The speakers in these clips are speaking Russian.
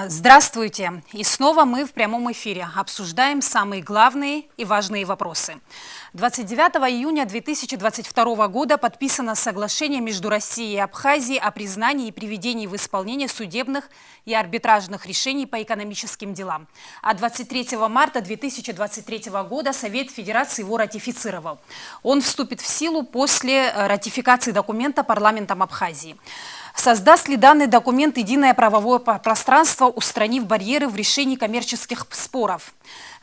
Здравствуйте! И снова мы в прямом эфире обсуждаем самые главные и важные вопросы. 29 июня 2022 года подписано соглашение между Россией и Абхазией о признании и приведении в исполнение судебных и арбитражных решений по экономическим делам. А 23 марта 2023 года Совет Федерации его ратифицировал. Он вступит в силу после ратификации документа парламентом Абхазии. Создаст ли данный документ единое правовое пространство, устранив барьеры в решении коммерческих споров?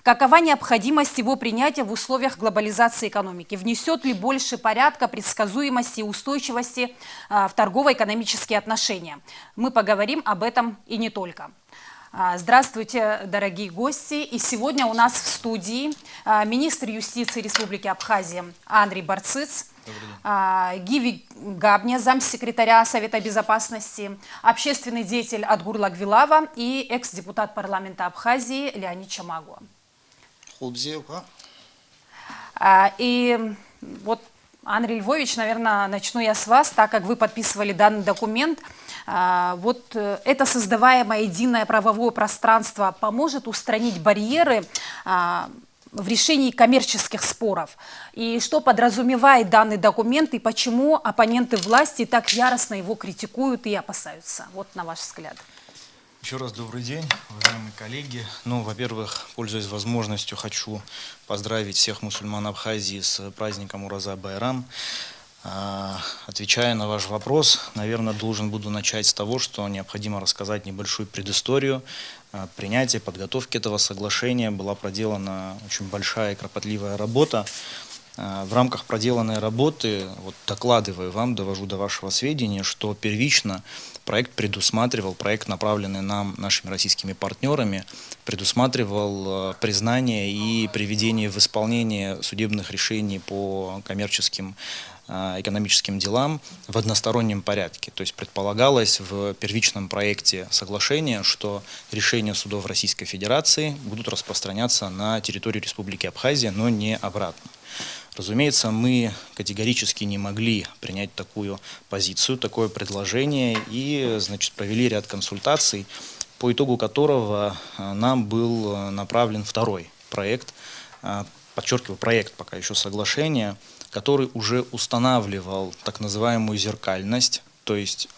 Какова необходимость его принятия в условиях глобализации экономики? Внесет ли больше порядка, предсказуемости и устойчивости в торгово-экономические отношения? Мы поговорим об этом и не только. Здравствуйте, дорогие гости. И сегодня у нас в студии министр юстиции Республики Абхазия Андрей Барциц, Гиви Габня, замсекретаря Совета Безопасности, общественный деятель Адгур Лагвилава и экс-депутат парламента Абхазии Леонид Чамагуа. И вот, Андрей Львович, наверное, начну я с вас, так как вы подписывали данный документ. Вот это создаваемое единое правовое пространство поможет устранить барьеры в решении коммерческих споров. И что подразумевает данный документ, и почему оппоненты власти так яростно его критикуют и опасаются? Вот на ваш взгляд. Еще раз добрый день, уважаемые коллеги. Ну, во-первых, пользуясь возможностью, хочу поздравить всех мусульман Абхазии с праздником Ураза-Байрам. Отвечая на ваш вопрос, наверное, должен буду начать с того, что необходимо рассказать небольшую предысторию принятия, подготовки этого соглашения. Была проделана очень большая и кропотливая работа. В рамках проделанной работы, вот докладываю вам, довожу до вашего сведения, что первично проект, направленный нам, нашими российскими партнерами, предусматривал признание и приведение в исполнение судебных решений по коммерческим экономическим делам в одностороннем порядке. То есть предполагалось в первичном проекте соглашения, что решения судов Российской Федерации будут распространяться на территорию Республики Абхазия, но не обратно. Разумеется, мы категорически не могли принять такую позицию, такое предложение и, значит, провели ряд консультаций, по итогу которого нам был направлен второй проект, подчеркиваю, проект пока еще соглашения, который уже устанавливал так называемую зеркальность, то есть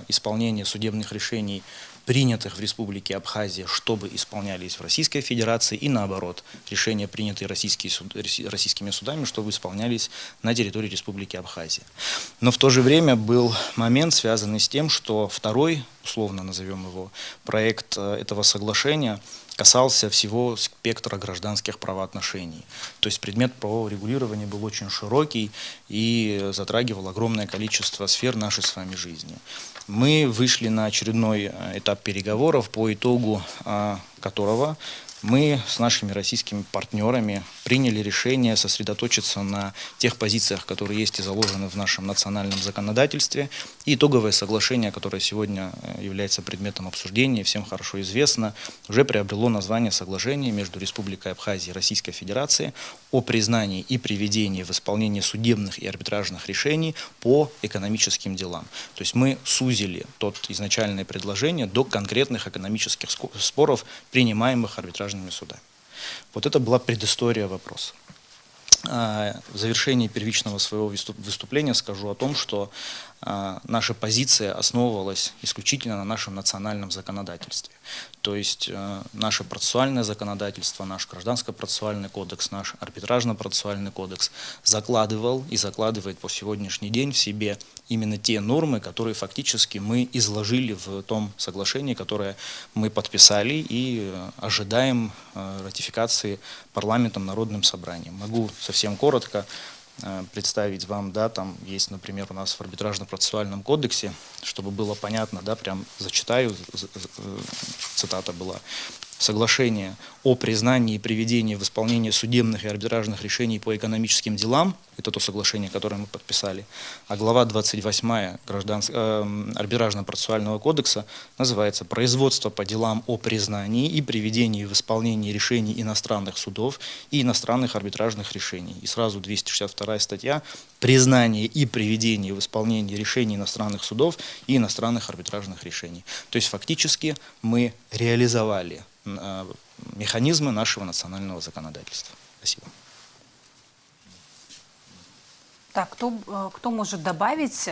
исполнение судебных решений, принятых в Республике Абхазия, чтобы исполнялись в Российской Федерации, и наоборот, решения, принятые российскими судами, чтобы исполнялись на территории Республики Абхазия. Но в то же время был момент, связанный с тем, что второй, условно назовем его, проект этого соглашения касался всего спектра гражданских правоотношений. То есть предмет правового регулирования был очень широкий и затрагивал огромное количество сфер нашей с вами жизни. Мы вышли на очередной этап переговоров, по итогу которого мы с нашими российскими партнерами приняли решение сосредоточиться на тех позициях, которые есть и заложены в нашем национальном законодательстве. И итоговое соглашение, которое сегодня является предметом обсуждения, всем хорошо известно, уже приобрело название соглашения между Республикой Абхазия и Российской Федерацией о признании и приведении в исполнение судебных и арбитражных решений по экономическим делам. То есть мы сузили тот изначальное предложение до конкретных экономических споров, принимаемых арбитражными судами. Вот это была предыстория вопроса. В завершении первичного своего выступления скажу о том, что наша позиция основывалась исключительно на нашем национальном законодательстве. То есть наше процессуальное законодательство, наш гражданско-процессуальный кодекс, наш арбитражно-процессуальный кодекс закладывал и закладывает по сегодняшний день в себе именно те нормы, которые фактически мы изложили в том соглашении, которое мы подписали и ожидаем ратификации парламентом, народным собранием. Могу совсем коротко представить вам, да, там есть, например, у нас в арбитражно-процессуальном кодексе, чтобы было понятно, да, прям зачитаю, цитата была, соглашение о признании и приведении в исполнение судебных и арбитражных решений по экономическим делам, это то соглашение, которое мы подписали, а глава 28 арбитражно-процессуального кодекса называется «Производство по делам о признании и приведении в исполнение решений иностранных судов и иностранных арбитражных решений». И сразу 262 статья «Признание и приведение в исполнение решений иностранных судов и иностранных арбитражных решений». То есть фактически мы реализовали механизмы нашего национального законодательства. Спасибо. Так, кто может добавить?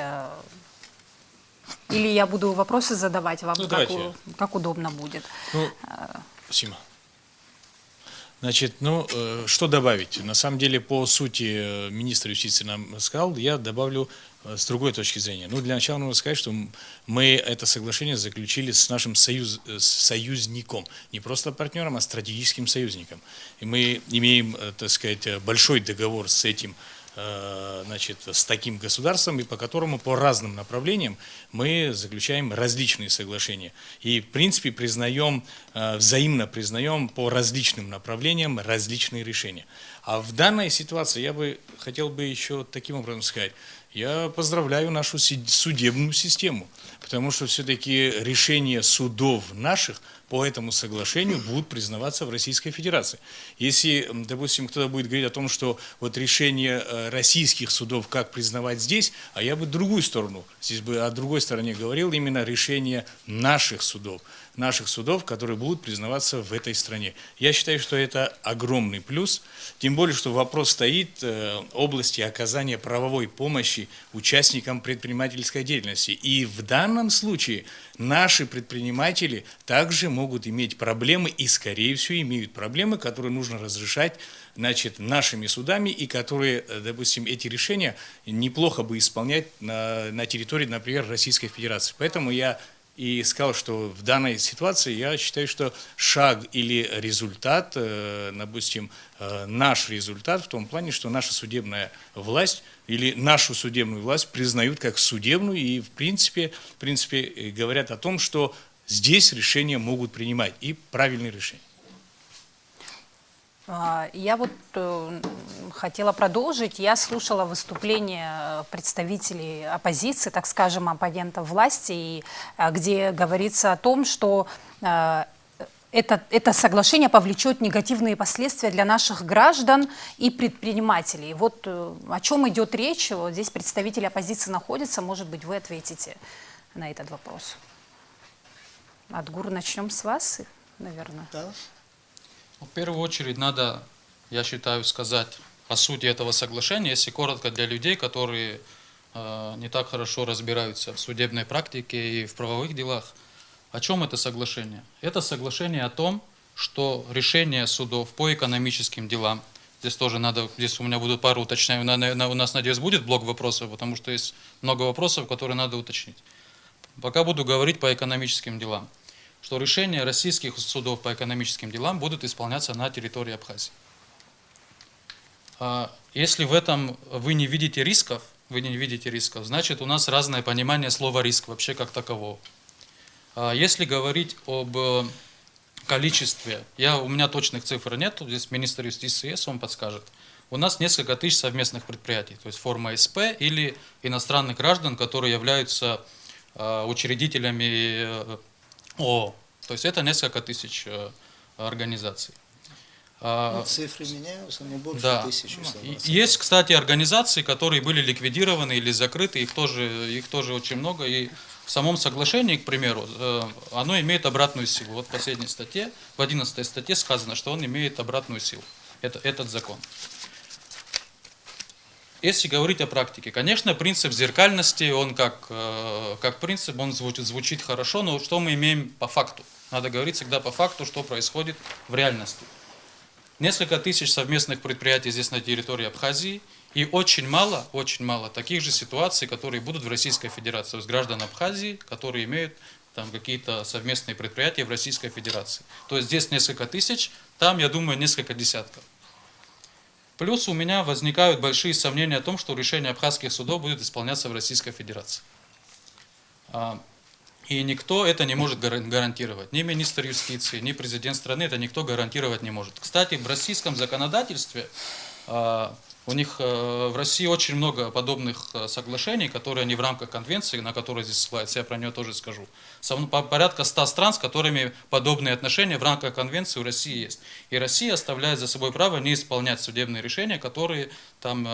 Или я буду вопросы задавать вам, как удобно будет? Спасибо. Значит, что добавить? На самом деле, по сути, министр юстиции нам сказал, я добавлю с другой точки зрения. Для начала нужно сказать, что мы это соглашение заключили с нашим союзником. Не просто партнером, а стратегическим союзником. И мы имеем, так сказать, большой договор с этим, с таким государством, и по которому по разным направлениям мы заключаем различные соглашения. И, в принципе, взаимно признаем по различным направлениям различные решения. А в данной ситуации я бы хотел еще таким образом сказать. Я поздравляю нашу судебную систему, потому что все-таки решения судов наших по этому соглашению будут признаваться в Российской Федерации. Если, допустим, кто-то будет говорить о том, что вот решение российских судов, как признавать здесь, а я бы другую сторону, здесь бы о другой стороне говорил, именно решение наших судов, которые будут признаваться в этой стране. Я считаю, что это огромный плюс, тем более, что вопрос стоит в области оказания правовой помощи участникам предпринимательской деятельности. И в данном случае наши предприниматели также могут иметь проблемы и, скорее всего, имеют проблемы, которые нужно разрешать нашими судами и которые, допустим, эти решения неплохо бы исполнять на территории, например, Российской Федерации. Поэтому я и сказал, что в данной ситуации я считаю, что шаг или результат, допустим, наш результат в том плане, что наша судебная власть или нашу судебную власть признают как судебную и в принципе говорят о том, что здесь решения могут принимать и правильные решения. Я хотела продолжить. Я слушала выступления представителей оппозиции, так скажем, оппонентов власти, где говорится о том, что это соглашение повлечет негативные последствия для наших граждан и предпринимателей. Вот о чем идет речь. Вот здесь представители оппозиции находятся. Может быть, вы ответите на этот вопрос. Адгур, начнем с вас, наверное. Да. В первую очередь надо, я считаю, сказать о сути этого соглашения, если коротко для людей, которые не так хорошо разбираются в судебной практике и в правовых делах. О чем это соглашение? Это соглашение о том, что решения судов по экономическим делам, здесь у меня будут пару уточнений, у нас, надеюсь, будет блок вопросов, потому что есть много вопросов, которые надо уточнить. Пока буду говорить по экономическим делам, что решения российских судов по экономическим делам будут исполняться на территории Абхазии. Если в этом вы не видите рисков, значит у нас разное понимание слова риск вообще как такового. Если говорить об количестве, у меня точных цифр нет, здесь министр юстиции есть, он подскажет. У нас несколько тысяч совместных предприятий, то есть форма СП или иностранных граждан, которые являются учредителями ООО. То есть это несколько тысяч организаций. Цифры меняются, но больше тысячи. Есть, кстати, организации, которые были ликвидированы или закрыты, их тоже очень много. И в самом соглашении, к примеру, оно имеет обратную силу. Вот в последней статье, в 11 статье сказано, что он имеет обратную силу, этот закон. Если говорить о практике, конечно, принцип зеркальности, он как принцип, он звучит хорошо, но что мы имеем по факту? Надо говорить всегда по факту, что происходит в реальности. Несколько тысяч совместных предприятий здесь на территории Абхазии, и очень мало таких же ситуаций, которые будут в Российской Федерации, то есть граждан Абхазии, которые имеют там какие-то совместные предприятия в Российской Федерации. То есть здесь несколько тысяч, там, я думаю, несколько десятков. Плюс у меня возникают большие сомнения о том, что решение абхазских судов будет исполняться в Российской Федерации. И никто это не может гарантировать. Ни министр юстиции, ни президент страны это никто гарантировать не может. Кстати, в российском законодательстве у них в России очень много подобных соглашений, которые они в рамках конвенции, на которые здесь ссылаются, я про нее тоже скажу. Порядка 100 стран, с которыми подобные отношения в рамках конвенции у России есть. И Россия оставляет за собой право не исполнять судебные решения, которые там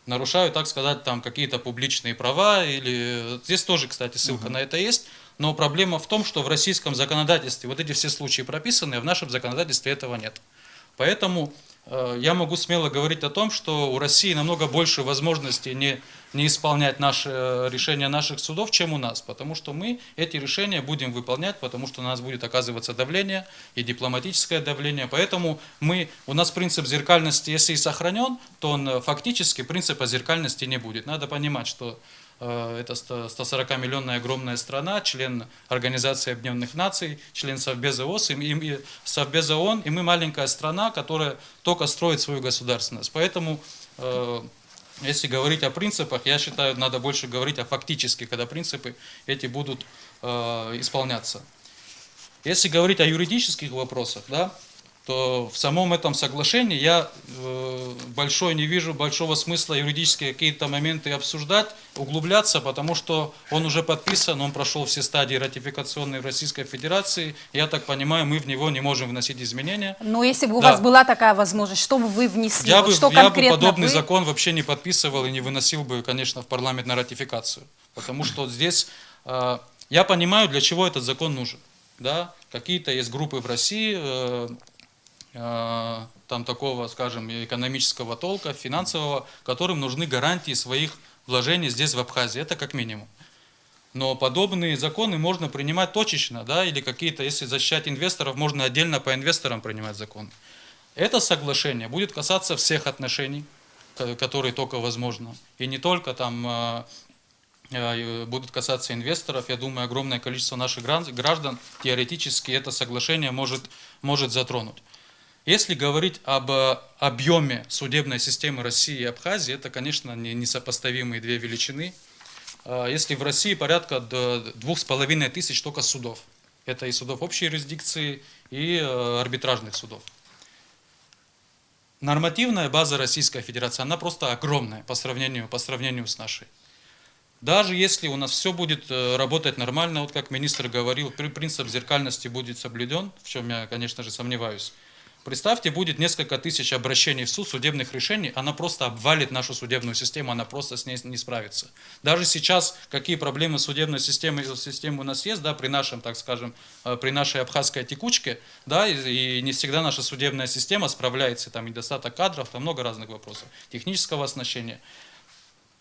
нарушают, так сказать, там какие-то публичные права. Или здесь тоже, кстати, ссылка на это есть. Но проблема в том, что в российском законодательстве вот эти все случаи прописаны, а в нашем законодательстве этого нет. Поэтому я могу смело говорить о том, что у России намного больше возможностей не исполнять решения наших судов, чем у нас. Потому что мы эти решения будем выполнять, потому что на нас будет оказываться давление и дипломатическое давление. Поэтому у нас принцип зеркальности, если и сохранен, то он фактически принципа зеркальности не будет. Надо понимать, что это 140-миллионная огромная страна, член Организации Объединенных Наций, член Совбеза ООН, и мы маленькая страна, которая только строит свою государственность. Поэтому, если говорить о принципах, я считаю, надо больше говорить о фактически, когда принципы эти будут исполняться. Если говорить о юридических вопросах, да, то в самом этом соглашении я не вижу большого смысла юридические какие-то моменты обсуждать, углубляться, потому что он уже подписан, он прошел все стадии ратификационной в Российской Федерации. Я так понимаю, мы в него не можем вносить изменения. Но если бы у вас была такая возможность, что бы вы внесли? Я что бы конкретно подобный закон вообще не подписывал и не выносил бы, конечно, в парламент на ратификацию. Потому что здесь я понимаю, для чего этот закон нужен. Да? Какие-то есть группы в России, там такого, скажем, экономического толка, финансового, которым нужны гарантии своих вложений здесь, в Абхазии. Это как минимум. Но подобные законы можно принимать точечно, да, или какие-то, если защищать инвесторов, можно отдельно по инвесторам принимать законы. Это соглашение будет касаться всех отношений, которые только возможно. И не только там будут касаться инвесторов. Я думаю, огромное количество наших граждан теоретически это соглашение может затронуть. Если говорить об объеме судебной системы России и Абхазии, это, конечно, несопоставимые две величины. Если в России порядка 2500 только судов, это и судов общей юрисдикции, и арбитражных судов. Нормативная база Российской Федерации, она просто огромная по сравнению с нашей. Даже если у нас все будет работать нормально, вот как министр говорил, принцип зеркальности будет соблюден, в чем я, конечно же, сомневаюсь. Представьте, будет несколько тысяч обращений в суд, судебных решений, она просто обвалит нашу судебную систему, она просто с ней не справится. Даже сейчас, какие проблемы судебной системы у нас есть, да, при нашем, так скажем, при нашей абхазской текучке, да, и не всегда наша судебная система справляется, там недостаток кадров, там много разных вопросов, технического оснащения.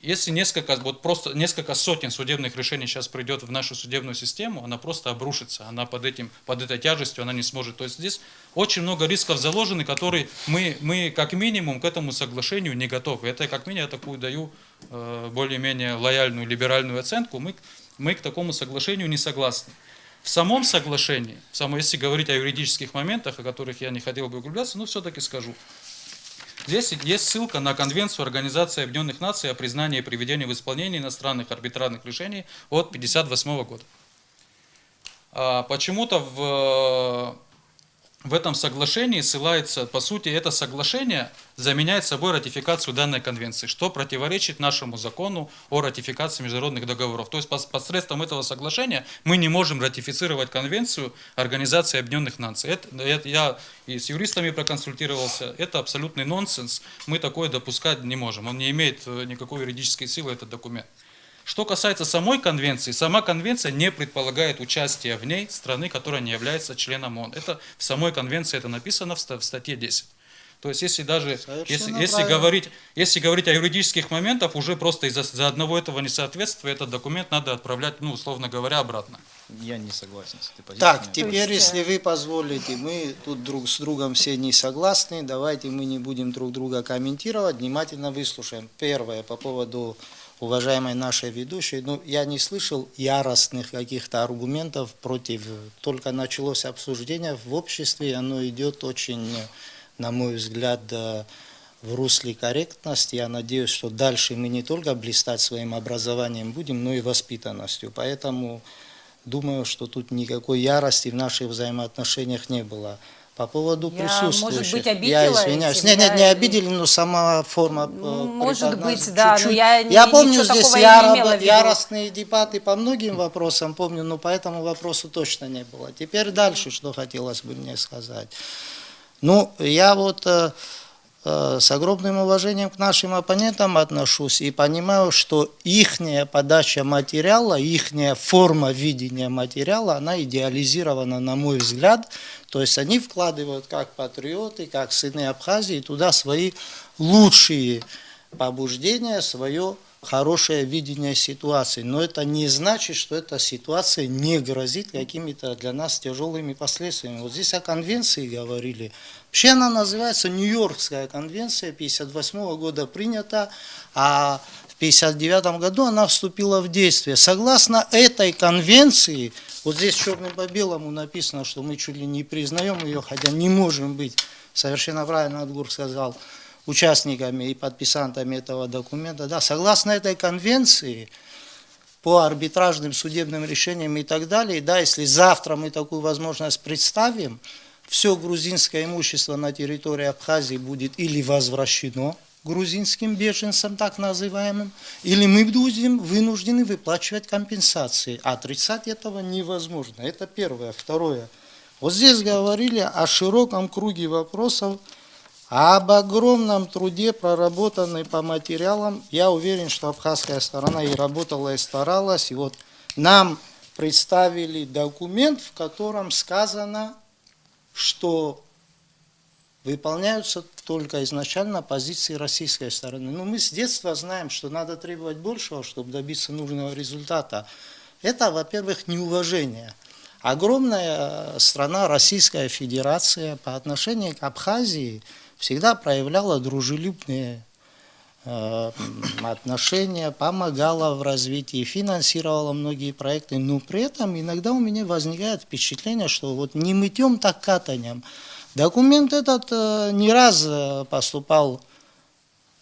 Если несколько сотен судебных решений сейчас придет в нашу судебную систему, она просто обрушится, она под этой тяжестью она не сможет. То есть здесь очень много рисков заложены, которые мы как минимум к этому соглашению не готовы. Это как минимум я такую даю более-менее лояльную, либеральную оценку. Мы к такому соглашению не согласны. В самом соглашении, если говорить о юридических моментах, о которых я не хотел бы углубляться, но все-таки скажу. Здесь есть ссылка на Конвенцию Организации Объединенных Наций о признании и приведении в исполнение иностранных арбитражных решений от 1958 года. Почему-то в этом соглашении ссылается, по сути, это соглашение заменяет собой ратификацию данной конвенции, что противоречит нашему закону о ратификации международных договоров. То есть посредством этого соглашения мы не можем ратифицировать конвенцию Организации Объединенных Наций. Я и с юристами проконсультировался, это абсолютный нонсенс, мы такое допускать не можем, он не имеет никакой юридической силы, этот документ. Что касается самой конвенции, сама конвенция не предполагает участие в ней страны, которая не является членом ООН. Это в самой конвенции это написано в статье 10. То есть если говорить о юридических моментах, уже просто из-за одного этого несоответствия этот документ надо отправлять, условно говоря, обратно. Я не согласен с этой позицией. Так, теперь, если вы позволите, мы тут друг с другом все не согласны, давайте мы не будем друг друга комментировать, внимательно выслушаем. Первое, по поводу уважаемой нашей ведущей, я не слышал яростных каких-то аргументов против, только началось обсуждение в обществе, оно идет очень, на мой взгляд, в русле корректности. Я надеюсь, что дальше мы не только блистать своим образованием будем, но и воспитанностью. Поэтому думаю, что тут никакой ярости в наших взаимоотношениях не было. По поводу Я, присутствующих. может быть, Я обидела извиняюсь. этим, Нет, да, не обидели, но сама форма может быть, чуть-чуть. да, но я помню ничего здесь такого и не имела в виду. яростные дебаты по многим вопросам, помню, но по этому вопросу точно не было. Теперь дальше, что хотелось бы мне сказать. Ну, я вот с огромным уважением к нашим оппонентам отношусь и понимаю, что ихняя подача материала, ихняя форма видения материала, она идеализирована, на мой взгляд. То есть они вкладывают как патриоты, как сыны Абхазии туда свои лучшие побуждения, свое хорошее видение ситуации. Но это не значит, что эта ситуация не грозит какими-то для нас тяжелыми последствиями. Вот здесь о конвенции говорили. Вообще она называется Нью-Йоркская конвенция, 1958 года принята, а в 1959 году она вступила в действие. Согласно этой конвенции, вот здесь черным по белому написано, что мы чуть ли не признаем ее, хотя не можем быть, совершенно правильно Адгур сказал, участниками и подписантами этого документа. Да, согласно этой конвенции, по арбитражным судебным решениям и так далее, да, если завтра мы такую возможность представим, все грузинское имущество на территории Абхазии будет или возвращено грузинским беженцам, так называемым, или мы будем вынуждены выплачивать компенсации. Отрицать этого невозможно. Это первое. Второе. Вот здесь говорили о широком круге вопросов, об огромном труде, проработанный по материалам. Я уверен, что абхазская сторона и работала, и старалась. И вот нам представили документ, в котором сказано, что выполняются только изначально позиции российской стороны. Но мы с детства знаем, что надо требовать большего, чтобы добиться нужного результата. Это, во-первых, неуважение. Огромная страна, Российская Федерация, по отношению к Абхазии всегда проявляла дружелюбные отношения, помогала в развитии, финансировала многие проекты, но при этом иногда у меня возникает впечатление, что вот не мытьем, так катанем. Документ этот не раз поступал,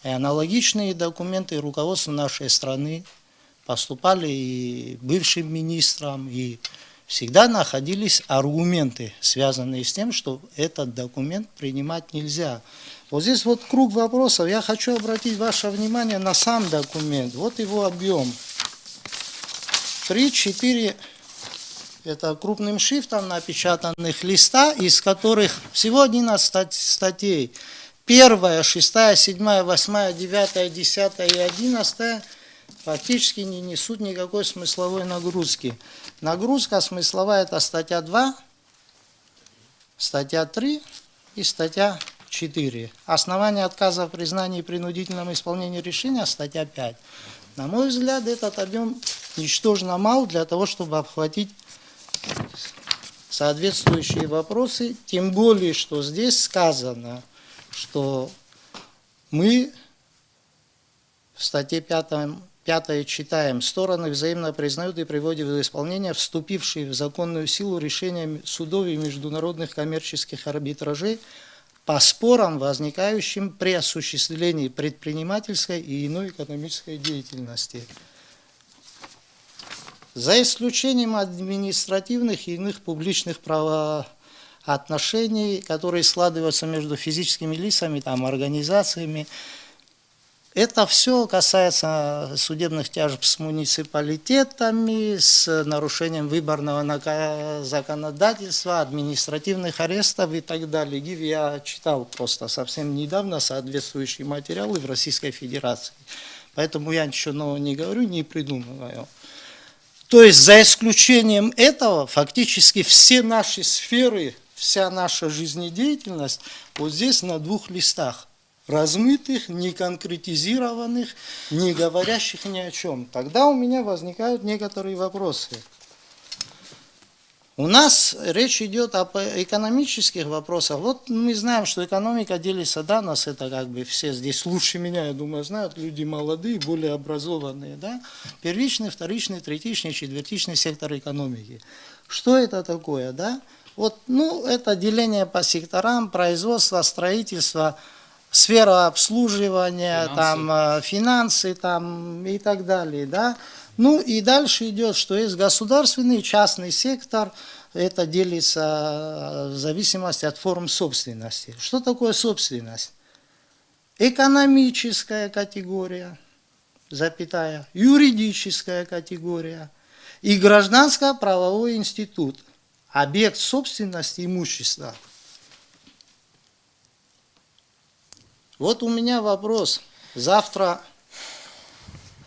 и аналогичные документы руководства нашей страны поступали и бывшим министрам, и всегда находились аргументы, связанные с тем, что этот документ принимать нельзя. Вот здесь вот круг вопросов. Я хочу обратить ваше внимание на сам документ. Вот его объем. 3-4, это крупным шрифтом напечатанных листа, из которых всего 11 статей. 1, 6, 7, 8, 9, 10 и 11 фактически не несут никакой смысловой нагрузки. Нагрузка смысловая – это статья 2, статья 3 и статья 4. Основание отказа в признании и принудительном исполнении решения – статья 5. На мой взгляд, этот объем ничтожно мал для того, чтобы обхватить соответствующие вопросы, тем более, что здесь сказано, что мы в статье 5 читаем: стороны взаимно признают и приводят в исполнение вступившие в законную силу решения судов и международных коммерческих арбитражей по спорам, возникающим при осуществлении предпринимательской и иной экономической деятельности, за исключением административных и иных публичных правоотношений, которые складываются между физическими лицами, организациями. Это все касается судебных тяжб с муниципалитетами, с нарушением выборного законодательства, административных арестов и так далее. Я читал просто совсем недавно соответствующие материалы в Российской Федерации. Поэтому я ничего нового не говорю, не придумываю. То есть за исключением этого фактически все наши сферы, вся наша жизнедеятельность вот здесь на 2 листах. Размытых, не конкретизированных, не говорящих ни о чем. Тогда у меня возникают некоторые вопросы. У нас речь идет об экономических вопросах. Вот мы знаем, что экономика делится, да, нас это все здесь лучше меня, я думаю, знают, люди молодые, более образованные, да. Первичный, вторичный, третичный, четвертичный сектор экономики. Что это такое, да? Вот, это деление по секторам, производство, строительство, сфера обслуживания, Финансы. там, финансы там, и так далее. Да? Ну и дальше идет, что есть государственный и частный сектор. Это делится в зависимости от форм собственности. Что такое собственность? Экономическая категория, запятая, юридическая категория и гражданско-правовой институт, объект собственности имущества. Вот у меня вопрос. Завтра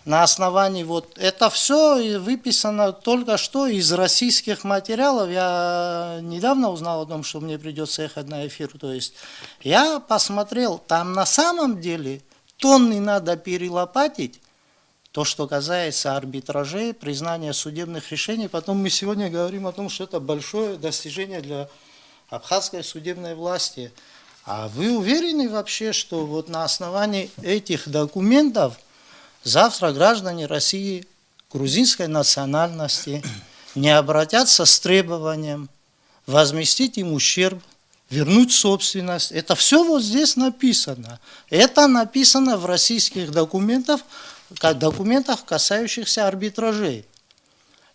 на основании вот это все выписано только что из российских материалов. Я недавно узнал о том, что мне придется ехать на эфир. То есть я посмотрел, там на самом деле тонны надо перелопатить. То, что касается арбитражей, признания судебных решений. Потом мы сегодня говорим о том, что это большое достижение для абхазской судебной власти. А вы уверены вообще, что вот на основании этих документов завтра граждане России грузинской национальности не обратятся с требованием возместить им ущерб, вернуть собственность? Это все вот здесь написано. Это написано в российских документах, касающихся арбитражей.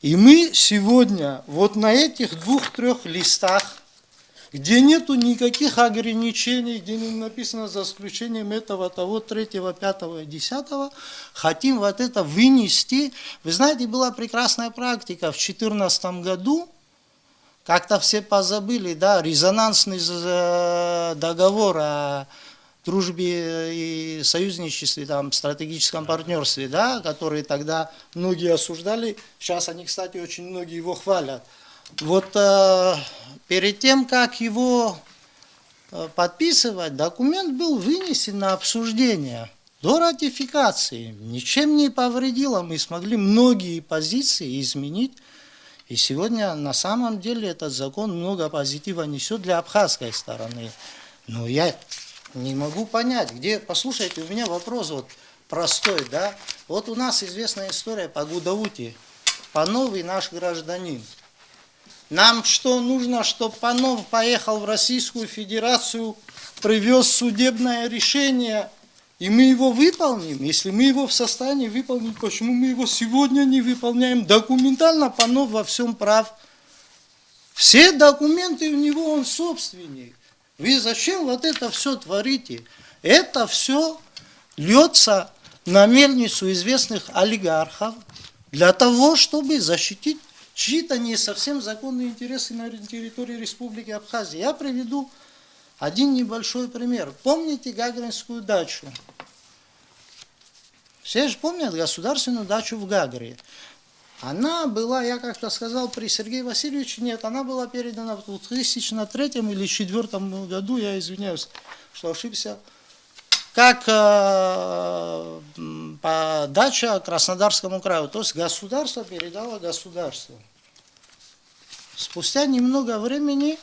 И мы сегодня вот на этих 2-3 листах, где нету никаких ограничений, где не написано за исключением этого, того, 3-го, 5-го и 10-го, хотим вот это вынести. Вы знаете, была прекрасная практика в 2014 году, как-то все позабыли, да, резонансный договор о дружбе и союзничестве, там, стратегическом партнерстве, да, который тогда многие осуждали, сейчас они, кстати, очень многие его хвалят. Вот перед тем, как его подписывать, документ был вынесен на обсуждение до ратификации. Ничем не повредило, мы смогли многие позиции изменить. И сегодня на самом деле этот закон много позитива несет для абхазской стороны. Но я не могу понять, где, послушайте, у меня вопрос вот простой, да. Вот у нас известная история по Гудаути. Пановый наш гражданин. Нам что нужно, чтобы Панов поехал в Российскую Федерацию, привез судебное решение, и мы его выполним? Если мы его в состоянии выполнить, почему мы его сегодня не выполняем? Документально Панов во всем прав. Все документы у него, он собственник. Вы зачем вот это все творите? Это все льется на мельницу известных олигархов для того, чтобы защитить чьи-то не совсем законные интересы на территории Республики Абхазия. Я приведу один небольшой пример. Помните Гагаринскую дачу? Все же помнят государственную дачу в Гагаре. Она была, я как-то сказал, при Сергее Васильевиче, нет, она была передана в 2003 или 2004 году, я извиняюсь, что ошибся, как дача Краснодарскому краю. То есть государство передало государству. Спустя немного времени,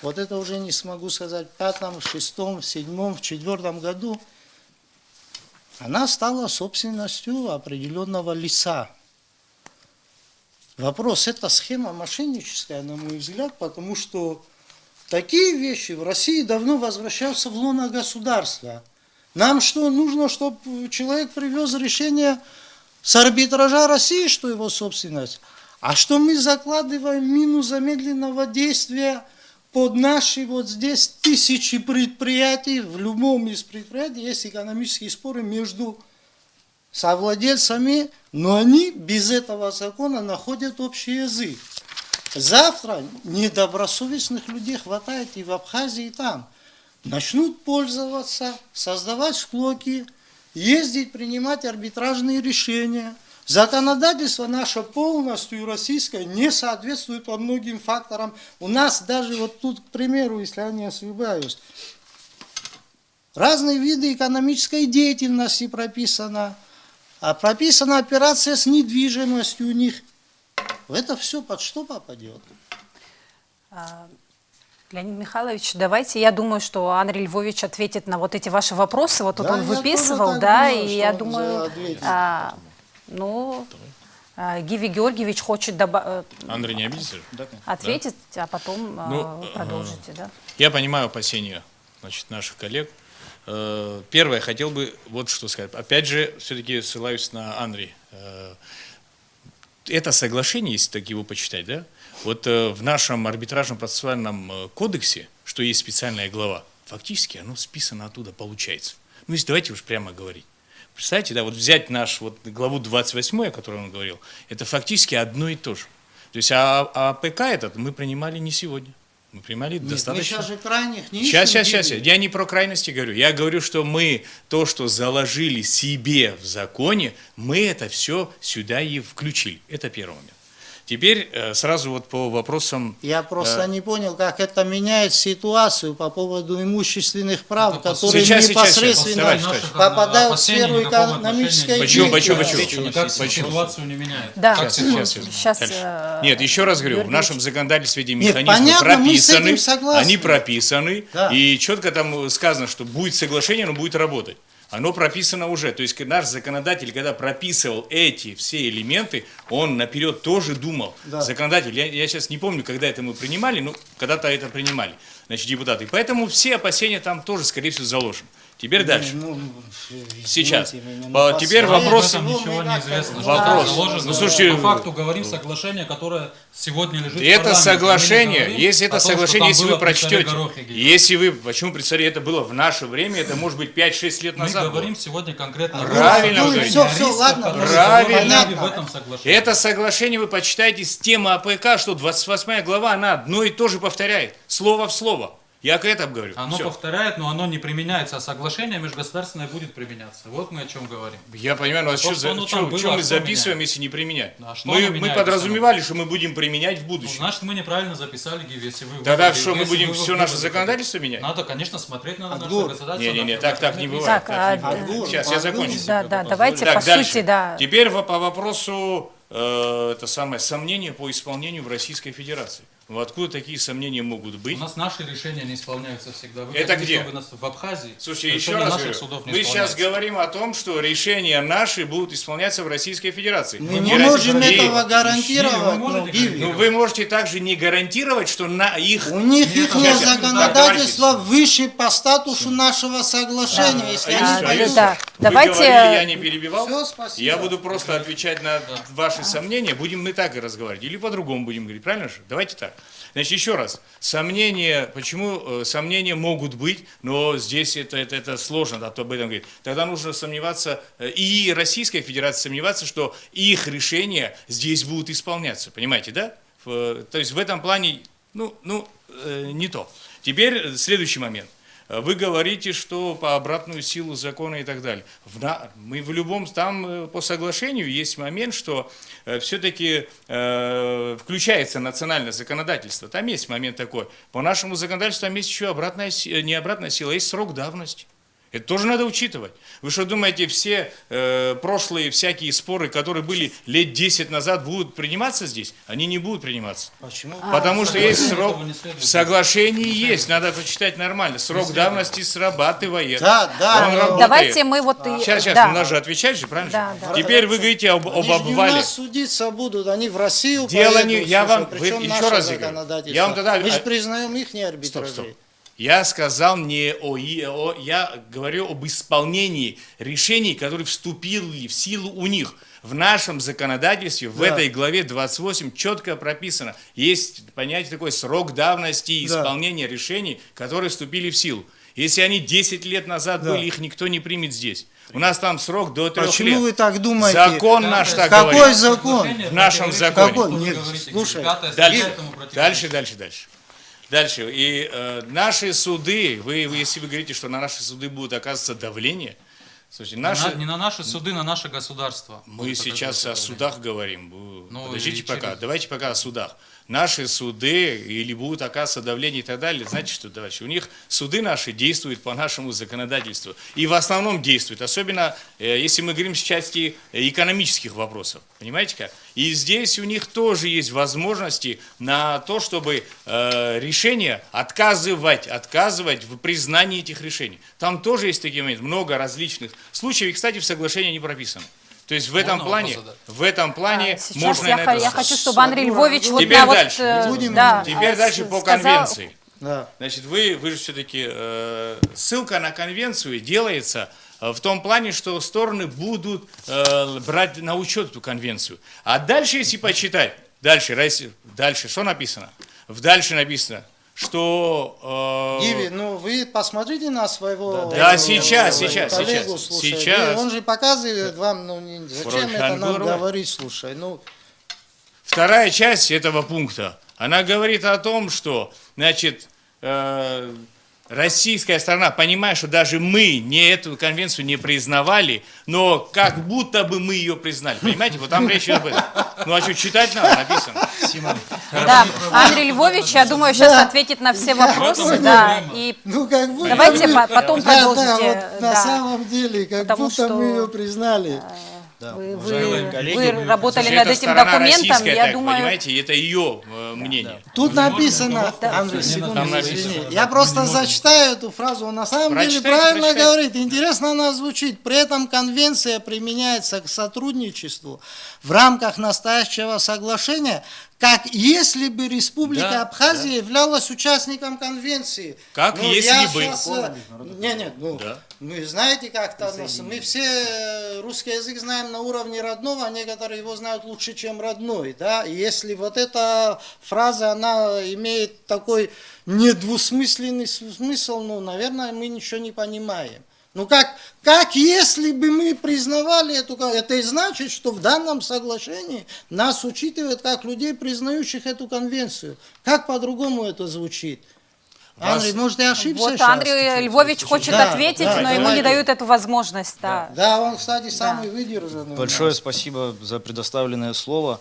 вот это уже не смогу сказать, в 5-м, 6-м, в 7-м, в 4-м году, она стала собственностью определенного лица. Вопрос, это схема мошенническая, на мой взгляд, потому что такие вещи в России давно возвращаются в лоно государства. Нам что, нужно, чтобы человек привез решение с арбитража России, что его собственность? А что мы закладываем мину замедленного действия под наши вот здесь тысячи предприятий, в любом из предприятий есть экономические споры между совладельцами, но они без этого закона находят общий язык. Завтра недобросовестных людей хватает и в Абхазии, и там. Начнут пользоваться, создавать склоки, ездить, принимать арбитражные решения. Законодательство наше полностью российское не соответствует по многим факторам. У нас даже вот тут, к примеру, если я не ошибаюсь, разные виды экономической деятельности прописано, а прописана операция с недвижимостью у них. Это все под что попадет? Леонид Михайлович, давайте, я думаю, что Андрей Львович ответит на вот эти ваши вопросы. Вот тут Да, он я выписывал, тоже так да, думаю, и что я он думаю, ответит. Гиви Георгиевич хочет Андрей, не обидится? ответить, а потом Ну, продолжите, да? Я понимаю опасения, значит, наших коллег. Первое, хотел бы вот что сказать. Опять же, все-таки ссылаюсь на Андрей. Это соглашение, если так его почитать, да? Вот в нашем арбитражном процессуальном кодексе, что есть специальная глава, фактически оно списано оттуда, получается. Ну, если давайте уж прямо говорить. Представляете, да, вот взять наш вот главу 28, о которой он говорил, это фактически одно и то же. То есть АПК этот мы принимали не сегодня. Мы принимали Нет, достаточно. мы сейчас же крайних не Сейчас. ищем. Я не про крайности говорю. Я говорю, что мы то, что заложили себе в законе, мы это все сюда и включили. Это первый момент. Теперь сразу вот по вопросам... Я просто не понял, как это меняет ситуацию по поводу имущественных прав, которые Сейчас. непосредственно Давай, попадают в сферу экономической Почему? деятельности. Никак ситуацию не меняет. Да. Как Сейчас, Дальше. Нет, еще раз говорю, в нашем законодательстве эти Нет, механизмы понятно, мы с прописаны, этим согласны. они прописаны, Да. и четко там сказано, что будет соглашение, оно будет работать. Оно прописано уже. То есть наш законодатель, когда прописывал эти все элементы, он наперед тоже думал. Да. Законодатель, я сейчас не помню, когда это мы принимали, но когда-то это принимали, значит, депутаты. Поэтому все опасения там тоже, скорее всего, заложены. Теперь дальше. Сейчас. Теперь вопрос. Ничего не известно. Вопрос. Заложено. Ну, слушайте, по факту говорим соглашение, которое сегодня лежит в Это парламенте. соглашение, Мы не говорим если это о том, что соглашение, там если было вы при царе прочтете, Горохе. если вы, почему при царе это было в наше время, это может быть 5-6 лет Мы назад было. говорим сегодня конкретно Правильно Ну, вы говорите. все, ладно. Правильно. в этом соглашении. Это соглашение вы почитаете с темы АПК, что 28 глава, она одно и то же повторяет, слово в слово. Я к этому говорю. Оно Всё. повторяет, но оно не применяется, а соглашение межгосударственное будет применяться. Вот мы о чем говорим. Я понимаю, но То, что оно там было, что мы что записываем, меняет? если не применять? А что Мы оно меняет, подразумевали, что мы будем применять в Ну, будущем. значит, мы неправильно записали, если вы... Тогда выбрали, что, мы если будем вы все выбрали наше такое. законодательство менять? Надо, конечно, смотреть на наше Отгор. законодательство. Не-не-не, на так не конкретные бывает. Так, так не бывает. Сейчас, я закончу. да, давайте Так, по дальше. сути, да. Теперь по вопросу это самое сомнение по исполнению в Российской Федерации. Вот откуда такие сомнения могут быть? У нас наши решения не исполняются всегда. Вы Это хотите, где? чтобы нас в Абхазии? Слушайте, еще решения раз наших говорю, судов не мы сейчас исполняются. говорим о том, что решения наши будут исполняться в Российской Федерации. Мы И не Россия- можем и- этого вы гарантировать. можете но Гиви. Ну, вы можете также не гарантировать, что на их... У них Нет, их так, законодательство выше по статусу нашего соглашения. Если они Алексей, пойдут... да. Вы Давайте- говорили, я не перебивал. Всё, спасибо. Я буду просто отвечать на ваши сомнения. Будем мы так и разговаривать. Или по-другому будем говорить. Правильно же? Давайте так. Значит, еще раз. Сомнения, почему сомнения могут быть, но здесь это сложно, да, об этом говорить. Тогда нужно сомневаться, и Российская Федерация сомневаться, что их решения здесь будут исполняться. Понимаете, да? То есть в этом плане, не то. Теперь следующий момент. Вы говорите, что по обратную силу закона и так далее. Мы в любом, там по соглашению есть момент, что все-таки включается национальное законодательство. Там есть момент такой. По нашему законодательству там есть еще не обратная сила, есть срок давности. Это тоже надо учитывать. Вы что думаете, все прошлые всякие споры, которые были лет 10 назад, будут приниматься здесь? Они не будут приниматься. Почему? Потому что есть срок, этого не следует. в соглашении есть, надо почитать нормально. Срок давности срабатывает. Да, да. Он но- работает. Давайте мы вот... и- Сейчас, да. у нас же отвечать же, правильно? Да, же? да. Теперь вы говорите об Они же не у обвале. нас судиться будут, они в Россию Дело не- поедут, я слушай, вам- причем вы- еще наше раз я говорю. законодательство. Я вам тогда- Мы же признаем их не Стоп. арбитражей. Я сказал не я говорю об исполнении решений, которые вступили в силу у них. В нашем законодательстве, в Да. этой главе 28 четко прописано. Есть понятие такое срок давности Да. исполнения решений, которые вступили в силу. Если они 10 лет назад Да. были, их никто не примет здесь. У нас там срок до 3 Почему лет. вы так думаете? Закон наш так Какой говорит. закон? В нашем законе. Какой? Что вы Нет, говорите? слушай, Пятая Дальше, статья этому противоречит. дальше. И наши суды, если вы говорите, что на наши суды будет оказываться давление, слушайте, Не на наши суды, на наше государство. мы будет сейчас о оказываться судах говорим. Ну, Подождите и пока, через- давайте пока о судах. Наши суды или будут оказываться давление и так далее, знаете что, товарищи, у них суды наши действуют по нашему законодательству. И в основном действуют, особенно если мы говорим с части экономических вопросов. Понимаете как? И здесь у них тоже есть возможности на то, чтобы решения отказывать в признании этих решений. Там тоже есть такие моменты, много различных случаев, и, кстати, в соглашении не прописано. То есть в этом Можно плане, вопрос Сейчас можно я, на это я сказать. хочу, чтобы Андрей Львович вот Теперь на вот, дальше. Будем- Теперь дальше по сказал- конвенции. Да. Значит, вы же все-таки, ссылка на конвенцию делается в том плане, что стороны будут брать на учет эту конвенцию. А дальше, если почитать, дальше что написано? Дальше написано, что... Иви, ну вы посмотрите на своего Да, сейчас. коллегу, слушай. Сейчас. Он же показывает вам, ну зачем это нам Шангурова. говорить, слушай. Ну, Вторая часть этого пункта, она говорит о том, что, значит, российская сторона, понимая, что даже мы эту конвенцию не признавали, но как будто бы мы ее признали. Понимаете, вот там речь об этом. Ну а что, читать надо, написано. Да, Андрей Львович, я думаю, сейчас ответит на все вопросы, да, и ну как будто давайте мы- потом Да, продолжите. вот на да. самом деле, как Потому будто что- мы ее признали. Вы работали Значит, над это этим сторона документом, российская, я так, думаю, понимаете, это ее мнение. Тут написано, Да. Андрей, секунду, Там извини. написано. Я просто зачитаю эту фразу, он на самом деле Прочитайте, правильно прочитайте. говорит, интересно она звучит. При этом конвенция применяется к сотрудничеству в рамках настоящего соглашения, как если бы Республика Да, Абхазия являлась участником конвенции. Как Ну, если я бы. щас, Нет, ну, Да. мы знаете как-то, мы все русский язык знаем на уровне родного, а некоторые его знают лучше, чем родной, да, и если вот эта фраза, она имеет такой недвусмысленный смысл, ну, наверное, мы ничего не понимаем. Ну, как если бы мы признавали это и значит, что в данном соглашении нас учитывают как людей, признающих эту конвенцию. Как по-другому это звучит? Андрей, может, я ошибся вот сейчас? Андрей Львович хочет Да, ответить, да, но ему давайте. не дают эту возможность. Да. Да, он, кстати, самый выдержанный. Большое спасибо за предоставленное слово.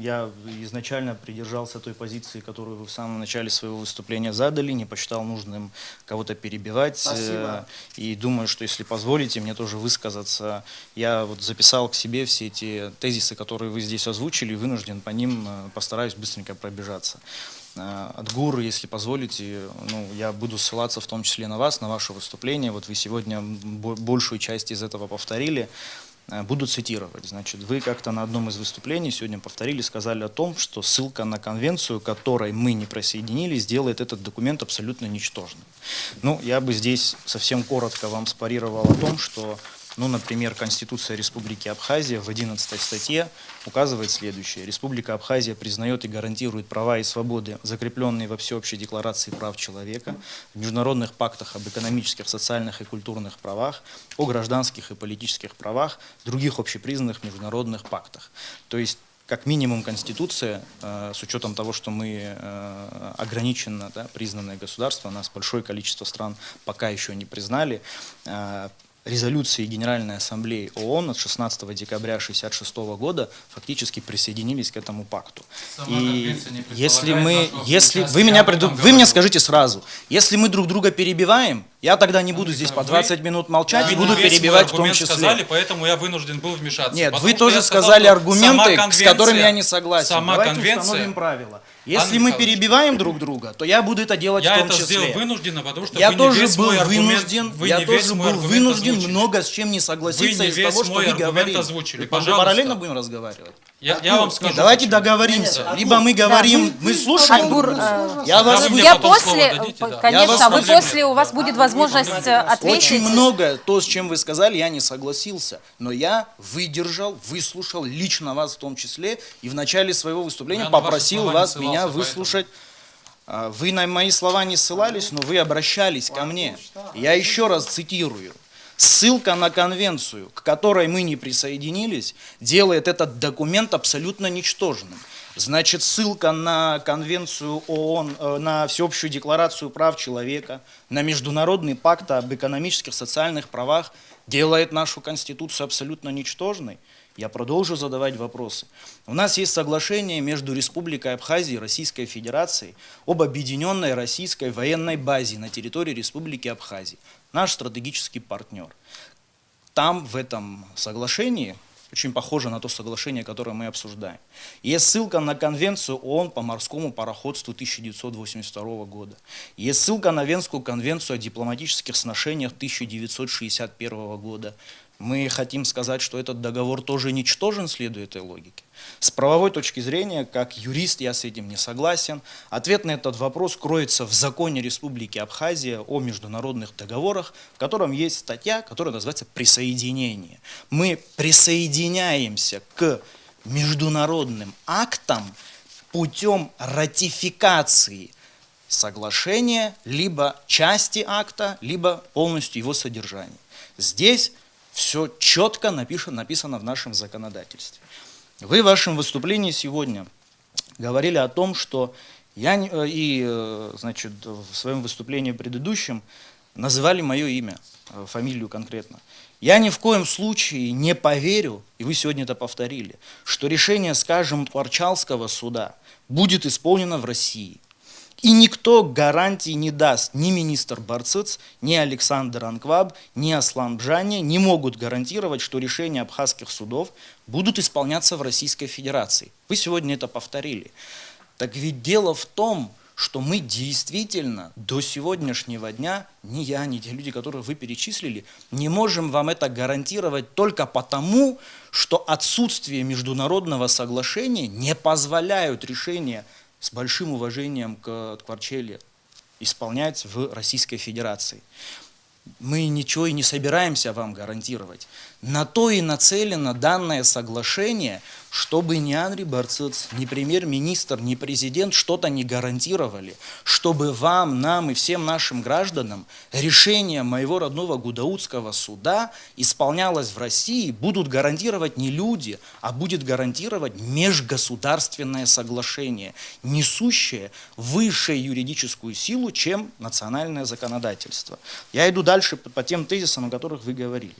Я изначально придержался той позиции, которую вы в самом начале своего выступления задали, не посчитал нужным кого-то перебивать. Спасибо. И думаю, что если позволите мне тоже высказаться, я вот записал к себе все эти тезисы, которые вы здесь озвучили, и вынужден по ним постараюсь быстренько пробежаться. От ГУР, если позволите, ну, я буду ссылаться в том числе на вас, на ваше выступление. Вот вы сегодня большую часть из этого повторили. Буду цитировать. Значит, вы как-то на одном из выступлений сегодня повторили, сказали о том, что ссылка на конвенцию, к которой мы не присоединились, делает этот документ абсолютно ничтожным. Ну, я бы здесь совсем коротко вам спарировал о том, что, ну, например, Конституция Республики Абхазия в 11 статье указывает следующее. Республика Абхазия признает и гарантирует права и свободы, закрепленные во Всеобщей декларации прав человека, в международных пактах об экономических, социальных и культурных правах, о гражданских и политических правах, других общепризнанных международных пактах. То есть, как минимум, Конституция, с учетом того, что мы ограниченно, да, признанное государство, нас большое количество стран пока еще не признали, резолюции Генеральной Ассамблеи ООН от 16 декабря 1966 года фактически присоединились к этому пакту. Сама И конвенция не если предполагает мы, нашего если участия, вы меня, об этом вы мне говорил. скажите сразу, если мы друг друга перебиваем, я тогда не буду здесь по 20 минут молчать и буду Вы весь свой перебивать в том аргумент числе. сказали, поэтому я вынужден был вмешаться. Нет, Потому вы что тоже я сказал, сказали что аргументы, сама с которыми конвенция- я не согласен. Сама Давайте конвенция. установим правила. Андрей Если мы Михайлович, перебиваем друг друга, то я буду это делать я в том это числе. сделал вынужденно, потому что Я вы не тоже весь был мой аргумент, вынужден, вы я не весь тоже мой был аргумент вынужден озвучили. много с чем не согласиться Вы не из весь того, что мой вы аргумент говорили. озвучили. Мы Пожалуйста. параллельно будем разговаривать. Я вам скажу. Давайте почему. договоримся. Нет, Либо мы говорим, мы слушаем Артур, друг друга. я вас Вы мне я потом слово после, дадите, да. конечно, Я вы вас после, у вас будет возможность ответить. Очень многое, то, с чем вы сказали, я не согласился. Но я выдержал, выслушал лично вас в том числе. И в начале своего выступления Я на ваши попросил слова не вас меня ссылался, выслушать. Вы на мои слова не ссылались, но вы обращались ко мне. Я еще раз цитирую. Ссылка на конвенцию, к которой мы не присоединились, делает этот документ абсолютно ничтожным. Значит, ссылка на конвенцию ООН, на Всеобщую декларацию прав человека, на Международный пакт об экономических, социальных правах делает нашу Конституцию абсолютно ничтожной. Я продолжу задавать вопросы. У нас есть соглашение между Республикой Абхазия и Российской Федерацией об объединенной российской военной базе на территории Республики Абхазия. Наш стратегический партнер. Там, в этом соглашении, очень похоже на то соглашение, которое мы обсуждаем, есть ссылка на Конвенцию ООН по морскому пароходству 1982 года. Есть ссылка на Венскую конвенцию о дипломатических сношениях 1961 года. Мы хотим сказать, что этот договор тоже ничтожен, следуя этой логике. С правовой точки зрения, как юрист, я с этим не согласен. Ответ на этот вопрос кроется в законе Республики Абхазия о международных договорах, в котором есть статья, которая называется «Присоединение». Мы присоединяемся к международным актам путем ратификации соглашения, либо части акта, либо полностью его содержания. Здесь все четко написано в нашем законодательстве. Вы в вашем выступлении сегодня говорили о том, что значит, в своем выступлении предыдущем называли мое имя, фамилию конкретно. Я ни в коем случае не поверю, и вы сегодня это повторили, что решение, скажем, Тхварчалского суда будет исполнено в России. И никто гарантий не даст, ни министр Барцыц, ни Александр Анкваб, ни Аслан Бжани не могут гарантировать, что решения абхазских судов будут исполняться в Российской Федерации. Вы сегодня это повторили. Так ведь дело в том, что мы действительно до сегодняшнего дня, ни я, ни те люди, которых вы перечислили, не можем вам это гарантировать только потому, что отсутствие международного соглашения не позволяют решения с большим уважением к Тхварчеле исполнять в Российской Федерации. Мы ничего и не собираемся вам гарантировать. На то и нацелено данное соглашение, чтобы ни Анри Барцыц, ни премьер-министр, ни президент что-то не гарантировали, чтобы вам, нам и всем нашим гражданам решение моего родного Гудаутского суда исполнялось в России, будут гарантировать не люди, а будет гарантировать межгосударственное соглашение, несущее высшую юридическую силу, чем национальное законодательство. Я иду дальше по тем тезисам, о которых вы говорили.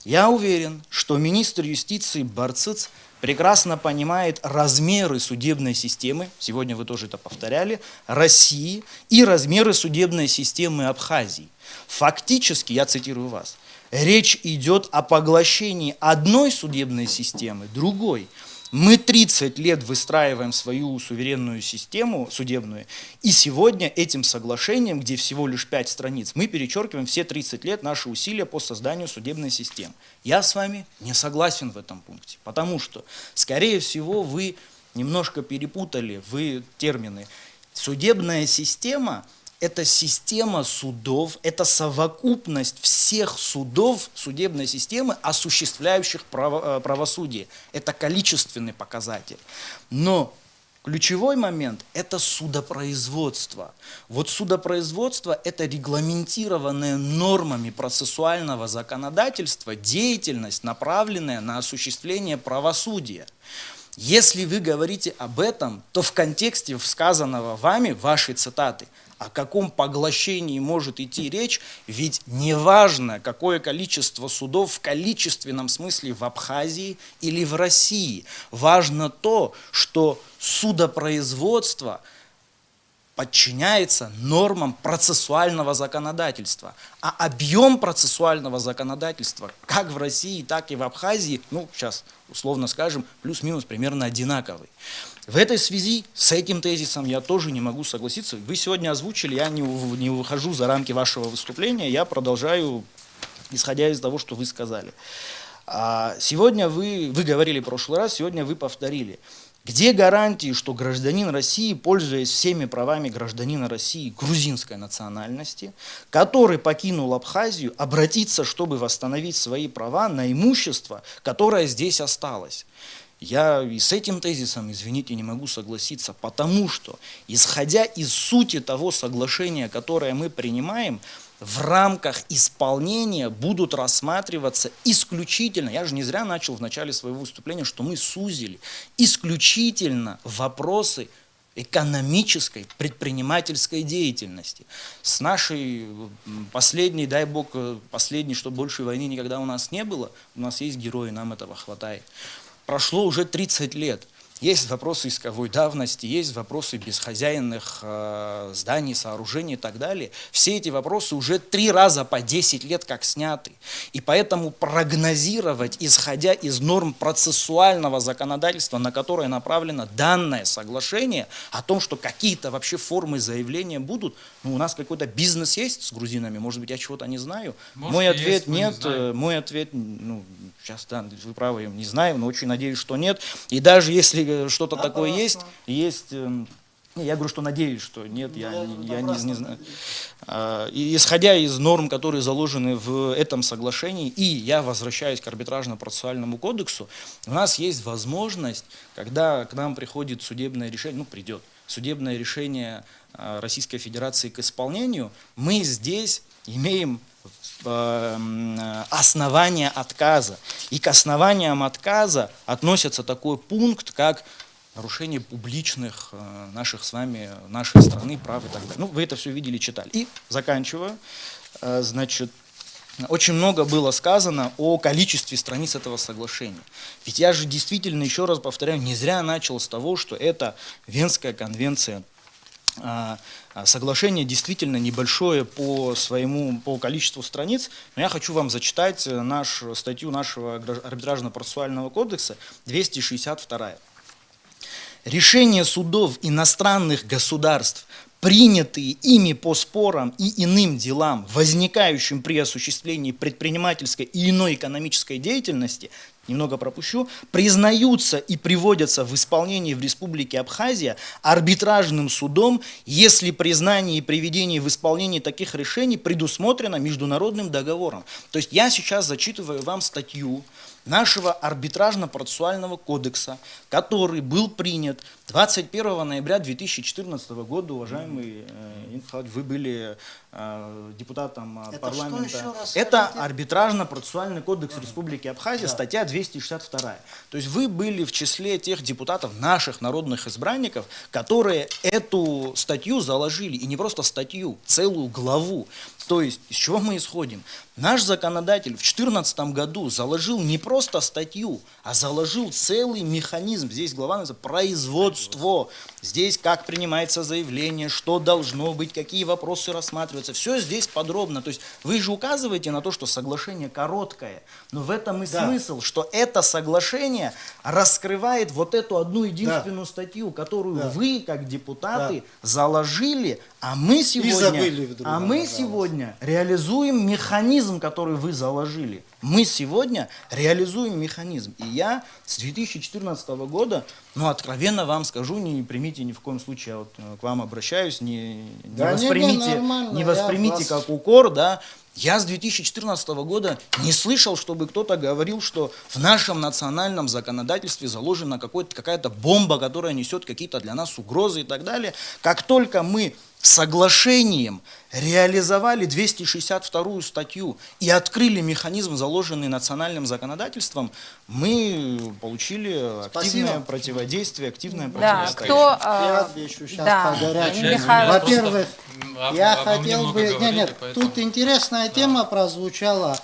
Я уверен, что министр юстиции Барцыц прекрасно понимает размеры судебной системы, сегодня вы тоже это повторяли, России и размеры судебной системы Абхазии. Фактически, я цитирую вас, речь идет о поглощении одной судебной системы другой. Мы 30 лет выстраиваем свою суверенную систему судебную, и сегодня этим соглашением, где всего лишь 5 страниц, мы перечеркиваем все 30 лет наши усилия по созданию судебной системы. Я с вами не согласен в этом пункте, потому что, скорее всего, вы немножко перепутали термины. Судебная система – это система судов, это совокупность всех судов судебной системы, осуществляющих правосудие. Это количественный показатель. Но ключевой момент – это судопроизводство. Вот судопроизводство – это регламентированная нормами процессуального законодательства деятельность, направленная на осуществление правосудия. Если вы говорите об этом, то в контексте сказанного вами, вашей цитаты, о каком поглощении может идти речь, ведь неважно, какое количество судов в количественном смысле в Абхазии или в России. Важно то, что судопроизводство подчиняется нормам процессуального законодательства. А объем процессуального законодательства как в России, так и в Абхазии, сейчас условно скажем, плюс-минус примерно одинаковый. В этой связи с этим тезисом я тоже не могу согласиться. Вы сегодня озвучили, я не выхожу за рамки вашего выступления, я продолжаю, исходя из того, что вы сказали. Сегодня вы говорили в прошлый раз, сегодня вы повторили. Где гарантии, что гражданин России, пользуясь всеми правами гражданина России грузинской национальности, который покинул Абхазию, обратится, чтобы восстановить свои права на имущество, которое здесь осталось? Я и с этим тезисом, извините, не могу согласиться, потому что, исходя из сути того соглашения, которое мы принимаем, в рамках исполнения будут рассматриваться исключительно, я же не зря начал в начале своего выступления, что мы сузили, исключительно вопросы экономической, предпринимательской деятельности. С нашей последней, дай бог, последней, чтобы больше войны никогда у нас не было, у нас есть герои, нам этого хватает. Прошло уже 30 лет. есть вопросы исковой давности, есть вопросы безхозяйных зданий, сооружений и так далее. Все эти вопросы уже 3 раза по 10 лет как сняты. И поэтому прогнозировать, исходя из норм процессуального законодательства, на которое направлено данное соглашение, о том, что какие-то вообще формы заявления будут, ну, у нас какой-то бизнес есть с грузинами, может быть, я чего-то не знаю. Может, Мой есть, ответ мы не нет, знаем. мой ответ, ну, сейчас, да, вы правы, не знаю, но очень надеюсь, что нет. И даже если что-то такое есть, я говорю, что надеюсь, что нет, я не знаю. И исходя из норм, которые заложены в этом соглашении, и я возвращаюсь к арбитражно-процессуальному кодексу, у нас есть возможность, когда к нам приходит судебное решение, ну, придет судебное решение Российской Федерации к исполнению, мы здесь имеем основания отказа. И к основаниям отказа относится такой пункт, как нарушение публичных наших с вами, нашей страны прав и так далее. Ну, вы это все видели, читали. И заканчиваю. Значит, очень много было сказано о количестве страниц этого соглашения. Ведь я же действительно, еще раз повторяю, не зря начал с того, что это Венская конвенция. Соглашение действительно небольшое по количеству страниц, но я хочу вам зачитать статью нашего арбитражно-процессуального кодекса 262. Решения судов иностранных государств, принятые ими по спорам и иным делам, возникающим при осуществлении предпринимательской и иной экономической деятельности, немного пропущу, признаются и приводятся в исполнение в Республике Абхазия арбитражным судом, если признание и приведение в исполнение таких решений предусмотрено международным договором. То есть я сейчас зачитываю вам статью нашего арбитражно-процессуального кодекса, который был принят 21 ноября 2014 года. Уважаемый вы были депутатом парламента. Что еще раз Это скажите? арбитражно-процессуальный кодекс Республики Абхазия, статья 262. То есть вы были в числе тех депутатов, наших народных избранников, которые эту статью заложили. И не просто статью, целую главу. То есть, из чего мы исходим? Наш законодатель в 2014 году заложил не просто статью, а заложил целый механизм. Здесь глава называется «Производство». Здесь как принимается заявление, что должно быть, какие вопросы рассматриваются. Все здесь подробно. То есть вы же указываете на то, что соглашение короткое. Но в этом и смысл, что это соглашение раскрывает вот эту одну единственную статью, которую вы, как депутаты, заложили, а мы забыли вдруг, сегодня реализуем механизм, который вы заложили. Мы сегодня реализуем механизм. И я с 2014 года, ну, откровенно вам скажу, не примите ни в коем случае, я вот к вам обращаюсь, не воспримите как укор, да. Я с 2014 года не слышал, чтобы кто-то говорил, что в нашем национальном законодательстве заложена какая-то бомба, которая несет какие-то для нас угрозы и так далее. Как только мы соглашением реализовали 262 статью и открыли механизм, заложенный национальным законодательством, мы получили активное противодействие, активное Да, противостояние. Я отвечу сейчас по горячему. Михаил. Во-первых, я обо мне хотел много бы... говорили, Нет, поэтому- тут интересная тема прозвучала.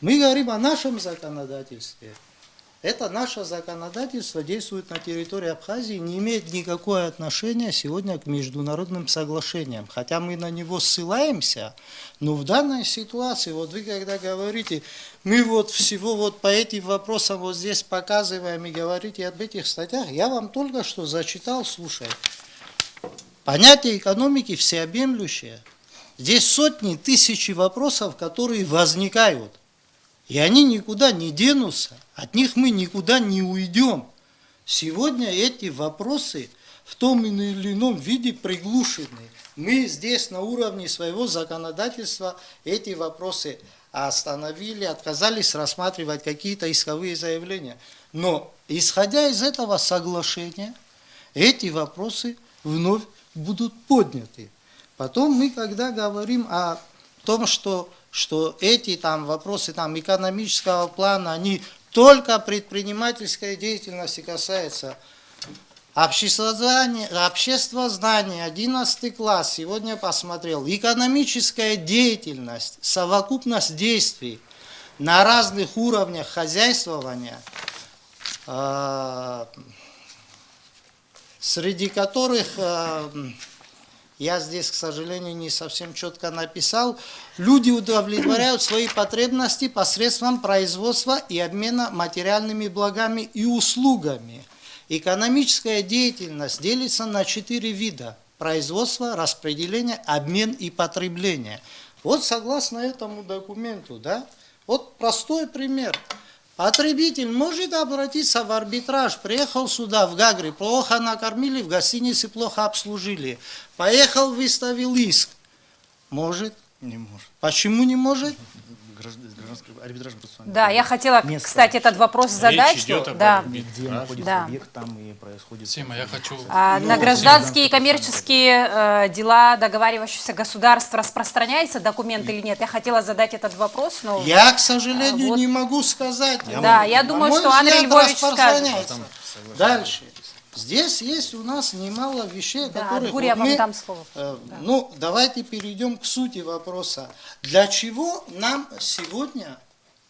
Мы говорим о нашем законодательстве. Это наше законодательство действует на территории Абхазии, не имеет никакого отношения сегодня к международным соглашениям. Хотя мы на него ссылаемся, но в данной ситуации, вот вы когда говорите, мы вот всего вот по этим вопросам вот здесь показываем и говорите об этих статьях, я вам только что зачитал, слушай, понятие экономики всеобъемлющее. Здесь сотни, тысячи вопросов, которые возникают. И они никуда не денутся, от них мы никуда не уйдем. Сегодня эти вопросы в том или ином виде приглушены. Мы здесь на уровне своего законодательства эти вопросы остановили, отказались рассматривать какие-то исковые заявления. Но исходя из этого соглашения, эти вопросы вновь будут подняты. Потом мы, когда говорим о том, что эти там вопросы там, экономического плана, они только предпринимательской деятельности касаются. Обществознание, 11 класс, сегодня посмотрел. Экономическая деятельность, совокупность действий на разных уровнях хозяйствования, среди которых, я здесь, к сожалению, не совсем четко написал, люди удовлетворяют свои потребности посредством производства и обмена материальными благами и услугами. Экономическая деятельность делится на 4 вида: производство, распределение, обмен и потребление. Вот согласно этому документу, да, вот простой пример. Потребитель может обратиться в арбитраж, приехал сюда, в Гагры, плохо накормили, в гостинице плохо обслужили. Поехал, выставил иск. Может? Не может. Почему не может? Гражданский арбитраж процессуальный. Да, я хотела, Место. кстати, этот вопрос задать. Речь идет что- об да. арбитража. Где находится Да. объект, там и происходит. Сима, я хочу... На гражданские и коммерческие дела договаривающихся государств распространяется документ или нет? Я хотела задать этот вопрос, но... Я, к сожалению, Вот. не могу сказать. Да, я думаю, что Андрей Львович скажет. распространяется. Дальше. Здесь есть у нас немало вещей, Да, которые... Гурия, я вам дам слово. Ну, давайте перейдем к сути вопроса. Для чего нам сегодня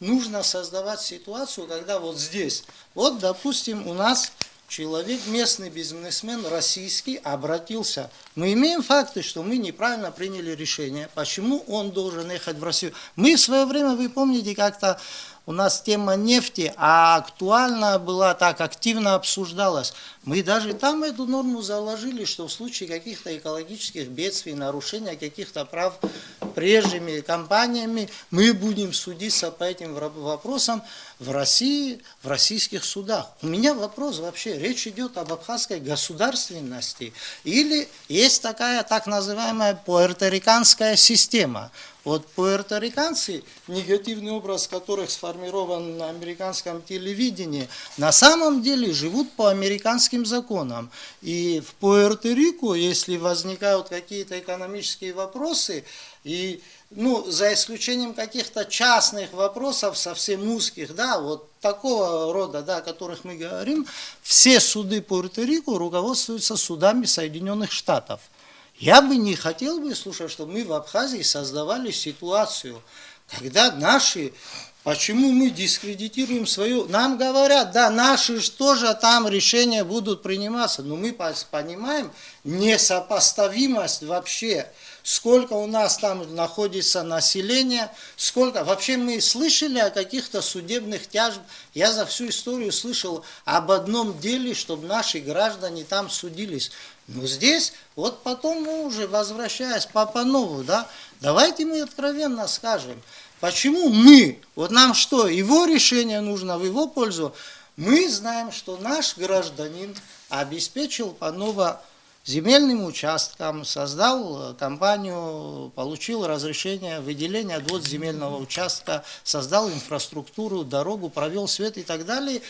нужно создавать ситуацию, когда вот здесь, вот, допустим, у нас человек, местный бизнесмен российский, обратился. Мы имеем факты, что мы неправильно приняли решение. Почему он должен ехать в Россию? Мы в свое время, вы помните, как-то у нас тема нефти, а актуально была, так активно обсуждалась. Мы даже там эту норму заложили, что в случае каких-то экологических бедствий, нарушения каких-то прав прежними компаниями, мы будем судиться по этим вопросам в России, в российских судах. У меня вопрос вообще, речь идет об абхазской государственности или есть такая так называемая пуэрториканская система. Вот пуэрториканцы, негативный образ которых сформирован на американском телевидении, на самом деле живут по американским законам. И в Пуэрто-Рико, если возникают какие-то экономические вопросы, и, ну, за исключением каких-то частных вопросов, совсем узких, да, вот такого рода, да, о которых мы говорим, все суды Пуэрто-Рико руководствуются судами Соединенных Штатов. Я бы не хотел бы, слушай, чтобы мы в Абхазии создавали ситуацию, когда наши, почему мы дискредитируем свою, нам говорят, да, наши тоже там решения будут приниматься, но мы понимаем несопоставимость вообще, сколько у нас там находится населения, сколько, вообще мы слышали о каких-то судебных тяжбах, я за всю историю слышал об одном деле, чтобы наши граждане там судились. Но здесь, вот потом мы уже, возвращаясь по нову, да, давайте мы откровенно скажем, почему мы, вот нам что, его решение нужно в его пользу, мы знаем, что наш гражданин обеспечил по ново земельным участкам, создал компанию, получил разрешение выделения от земельного участка, создал инфраструктуру, дорогу, провел свет и так далее.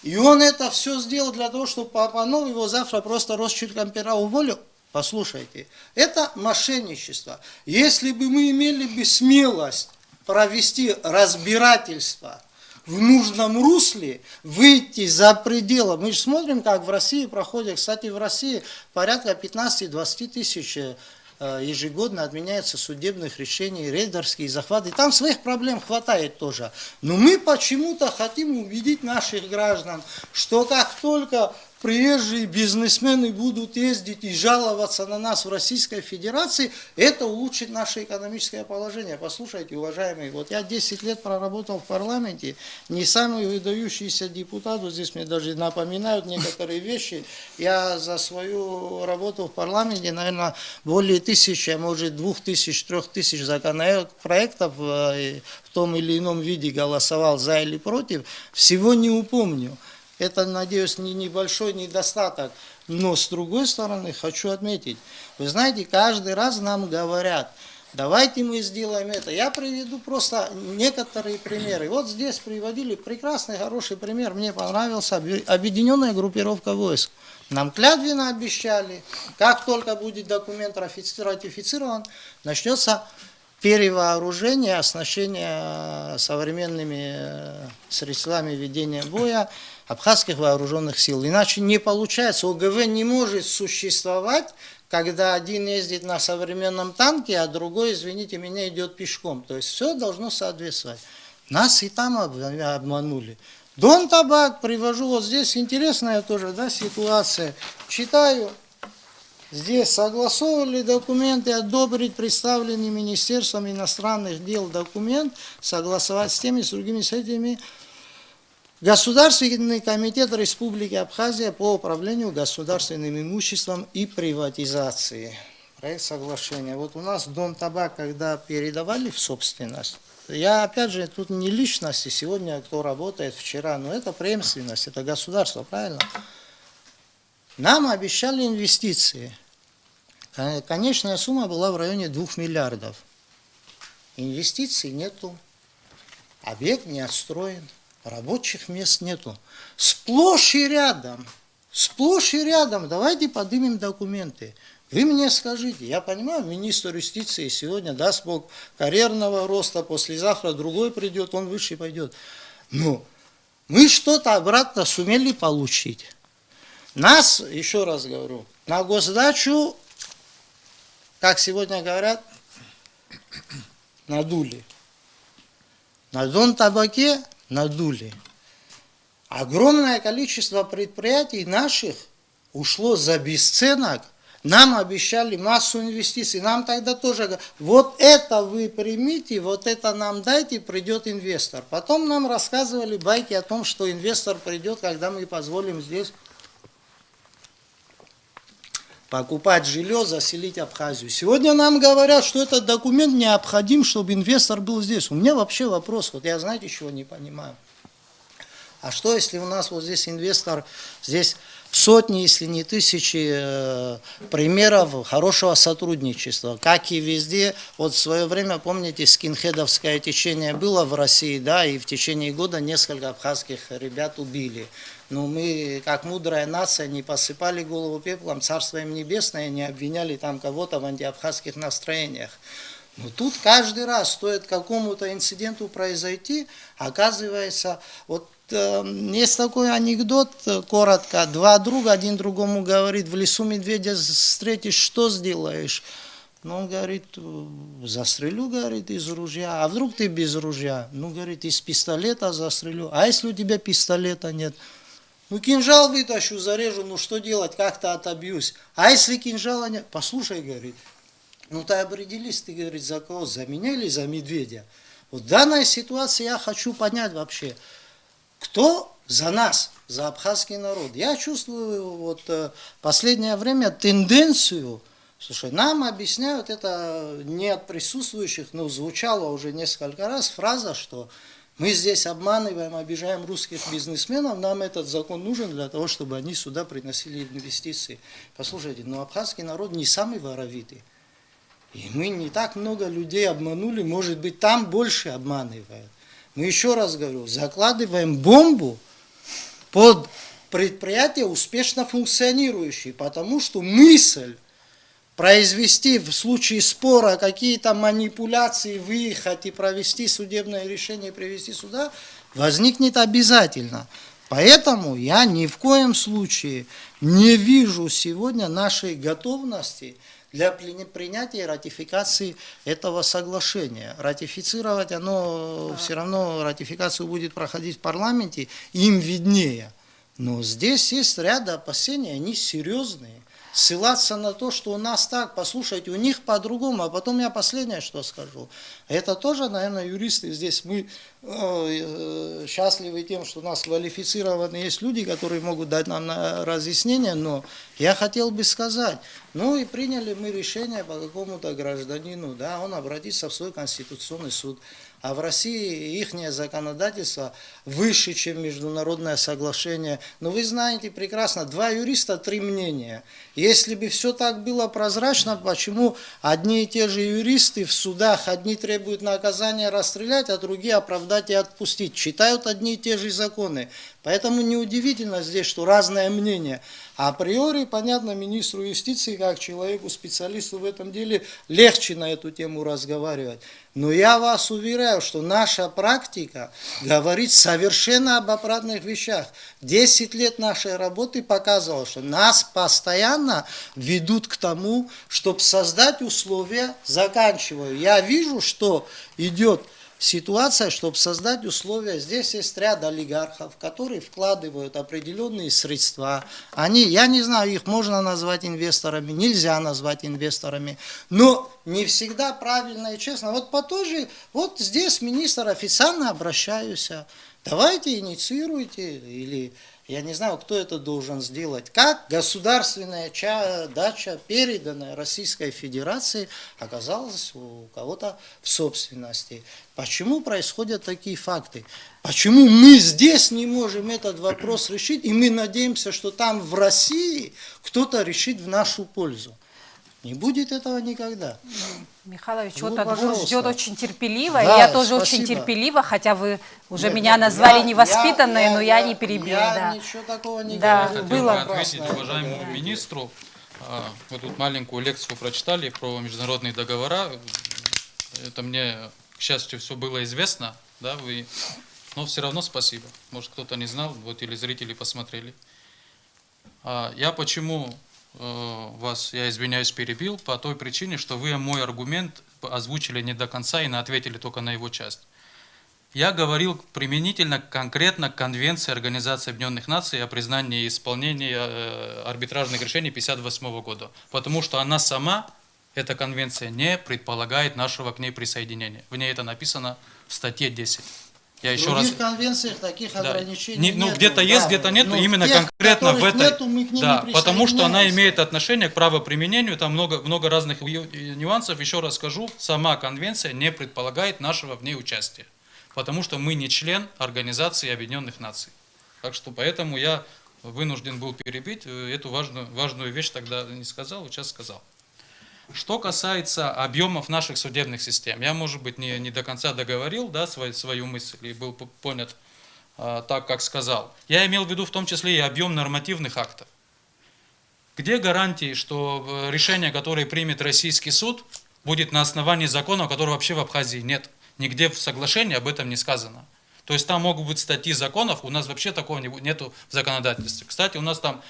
И он это все сделал для того, чтобы Папанов его завтра просто росчерком пера уволил. Послушайте, это мошенничество. Если бы мы имели бы смелость провести разбирательство в нужном русле, выйти за пределы. Мы же смотрим, как в России проходит, кстати, в России порядка 15-20 тысяч ежегодно отменяется судебных решений, рейдерские захваты. Там своих проблем хватает тоже. Но мы почему-то хотим убедить наших граждан, что как только приезжие бизнесмены будут ездить и жаловаться на нас в Российской Федерации, это улучшит наше экономическое положение. Послушайте, уважаемые, вот я 10 лет проработал в парламенте, не самый выдающийся депутат, вот здесь мне даже напоминают некоторые вещи. Я за свою работу в парламенте, наверное, более 1000, а может 2000, 3000 законопроектов в том или ином виде голосовал за или против, всего не упомню. Это, надеюсь, не небольшой недостаток. Но, с другой стороны, хочу отметить, вы знаете, каждый раз нам говорят, давайте мы сделаем это. Я приведу просто некоторые примеры. Вот здесь приводили прекрасный, хороший пример, мне понравился, объединенная группировка войск. Нам клятвенно обещали, как только будет документ ратифицирован, начнется перевооружение, оснащение современными средствами ведения боя абхазских вооруженных сил. Иначе не получается, ОГВ не может существовать, когда один ездит на современном танке, а другой, извините меня, идет пешком. То есть все должно соответствовать. Нас и там обманули. Дон Табак привожу, вот здесь интересная тоже, да, ситуация. Читаю, здесь согласовывали документы, одобрить представленный Министерством иностранных дел документ, согласовать с теми, с другими, с этими. Государственный комитет Республики Абхазия по управлению государственным имуществом и приватизации. Проект соглашения. Вот у нас Дон Табак, когда передавали в собственность, я опять же, тут не личности сегодня, кто работает вчера, но это преемственность, это государство, правильно? Нам обещали инвестиции. Конечная сумма была в районе 2 миллиардов. Инвестиций нету, объект не отстроен, рабочих мест нету. Сплошь и рядом, давайте поднимем документы. Вы мне скажите, я понимаю, министр юстиции сегодня, даст Бог, карьерного роста, послезавтра другой придет, он выше пойдет. Но мы что-то обратно сумели получить. Нас, еще раз говорю, на госдачу, как сегодня говорят, надули. На Дон Табаке надули. Огромное количество предприятий наших ушло за бесценок. Нам обещали массу инвестиций. Нам тогда тоже говорят, вот это вы примите, вот это нам дайте, придет инвестор. Потом нам рассказывали байки о том, что инвестор придет, когда мы позволим здесь покупать жилье, заселить Абхазию. Сегодня нам говорят, что этот документ необходим, чтобы инвестор был здесь. У меня вообще вопрос, вот я, знаете, чего не понимаю. А что, если у нас вот здесь инвестор, здесь сотни, если не тысячи примеров хорошего сотрудничества, как и везде. Вот в свое время, помните, скинхедовское течение было в России, да, и в течение года несколько абхазских ребят убили. Но мы, как мудрая нация, не посыпали голову пеплом, царство им небесное, не обвиняли там кого-то в антиабхазских настроениях. Но тут каждый раз стоит какому-то инциденту произойти, оказывается, вот есть такой анекдот, коротко, два друга, один другому говорит, в лесу медведя встретишь, что сделаешь? Ну, он говорит, застрелю, говорит, из ружья, а вдруг ты без ружья? Ну, говорит, из пистолета застрелю, а если у тебя пистолета нет? Ну, кинжал вытащу, зарежу, ну, что делать, как-то отобьюсь. А если кинжала нет? Послушай, говорит, ну, ты определись, ты, говорит, за кого, за меня или за медведя? Вот в данной ситуации я хочу понять вообще, кто за нас, за абхазский народ. Я чувствую вот последнее время тенденцию, слушай, нам объясняют, это не от присутствующих, но звучало уже несколько раз фраза, что мы здесь обманываем, обижаем русских бизнесменов, нам этот закон нужен для того, чтобы они сюда приносили инвестиции. Послушайте, но абхазский народ не самый воровитый. И мы не так много людей обманули, может быть, там больше обманывают. Мы еще раз говорю, закладываем бомбу под предприятие, успешно функционирующее, потому что мысль произвести в случае спора какие-то манипуляции, выехать и провести судебное решение, привести сюда, возникнет обязательно. Поэтому я ни в коем случае не вижу сегодня нашей готовности для принятия и ратификации этого соглашения. Ратифицировать оно, все равно ратификацию будет проходить в парламенте, им виднее. Но здесь есть ряд опасений, они серьезные. Ссылаться на то, что у нас так, послушайте, у них по-другому, а потом я последнее, что скажу. Это тоже, наверное, юристы здесь, мы счастливы тем, что у нас квалифицированные есть люди, которые могут дать нам разъяснение, но я хотел бы сказать, ну и приняли мы решение по какому-то гражданину, да, он обратится в свой конституционный суд. А в России ихнее законодательство выше, чем международное соглашение. Но вы знаете прекрасно, 2 юриста, 3 мнения. Если бы все так было прозрачно, почему одни и те же юристы в судах, одни требуют наказания расстрелять, а другие оправдать и отпустить. Читают одни и те же законы. Поэтому неудивительно здесь, что разное мнение. А априори, понятно, министру юстиции, как человеку, специалисту в этом деле, легче на эту тему разговаривать. Но я вас уверяю, что наша практика говорит совершенно об обратных вещах. 10 лет нашей работы показывало, что нас постоянно ведут к тому, чтобы создать условия, заканчиваю. Я вижу, что идет ситуация, чтобы создать условия. Здесь есть ряд олигархов, которые вкладывают определенные средства. Они, я не знаю, их можно назвать инвесторами, нельзя назвать инвесторами, но не всегда правильно и честно. Вот по той же, вот здесь министр официально обращаюсь, давайте инициируйте, или я не знаю, кто это должен сделать. Как государственная дача, переданная Российской Федерации, оказалась у кого-то в собственности. Почему происходят такие факты? Почему мы здесь не можем этот вопрос решить, и мы надеемся, что там в России кто-то решит в нашу пользу? Не будет этого никогда. Михайлович, Ну, вот Адгур пожалуйста. ждет очень терпеливо, Да, и я тоже очень спасибо. терпелива, хотя вы уже Нет, меня нет, назвали невоспитанной, но я не я перебила. Да. ничего такого не Да, говорю. Хотел было. бы ответить Прекрасно, уважаемому да. министру. Вы тут маленькую лекцию прочитали про международные договора. Это мне, к счастью, все было известно, да, но все равно спасибо. Может, кто-то не знал, вот или зрители посмотрели. Я почему вас, я извиняюсь, перебил? По той причине, что вы мой аргумент озвучили не до конца и ответили только на его часть. Я говорил применительно конкретно к Конвенции Организации Объединенных Наций о признании и исполнении арбитражных решений 1958 года, потому что она сама, эта конвенция, не предполагает нашего к ней присоединения. В ней это написано в статье 10. Я В еще раз... других конвенциях таких ограничений Ну, нету, где-то есть, да, где-то нет, но именно тех, конкретно в которых этой. нету, мы к ним Да, не потому что она присоединяемся. имеет отношение к правоприменению, там много разных нюансов. Еще раз скажу, сама конвенция не предполагает нашего в ней участия, потому что мы не член Организации Объединенных Наций. Так что поэтому я вынужден был перебить, эту важную вещь тогда не сказал, сейчас сказал. Что касается объемов наших судебных систем, я, может быть, не до конца договорил, да, свою мысль и был понят так, как сказал. Я имел в виду в том числе и объем нормативных актов. Где гарантии, что решение, которое примет российский суд, будет на основании закона, которого вообще в Абхазии нет? Нигде в соглашении об этом не сказано. То есть там могут быть статьи законов, у нас вообще такого нету в законодательстве. Кстати, у нас там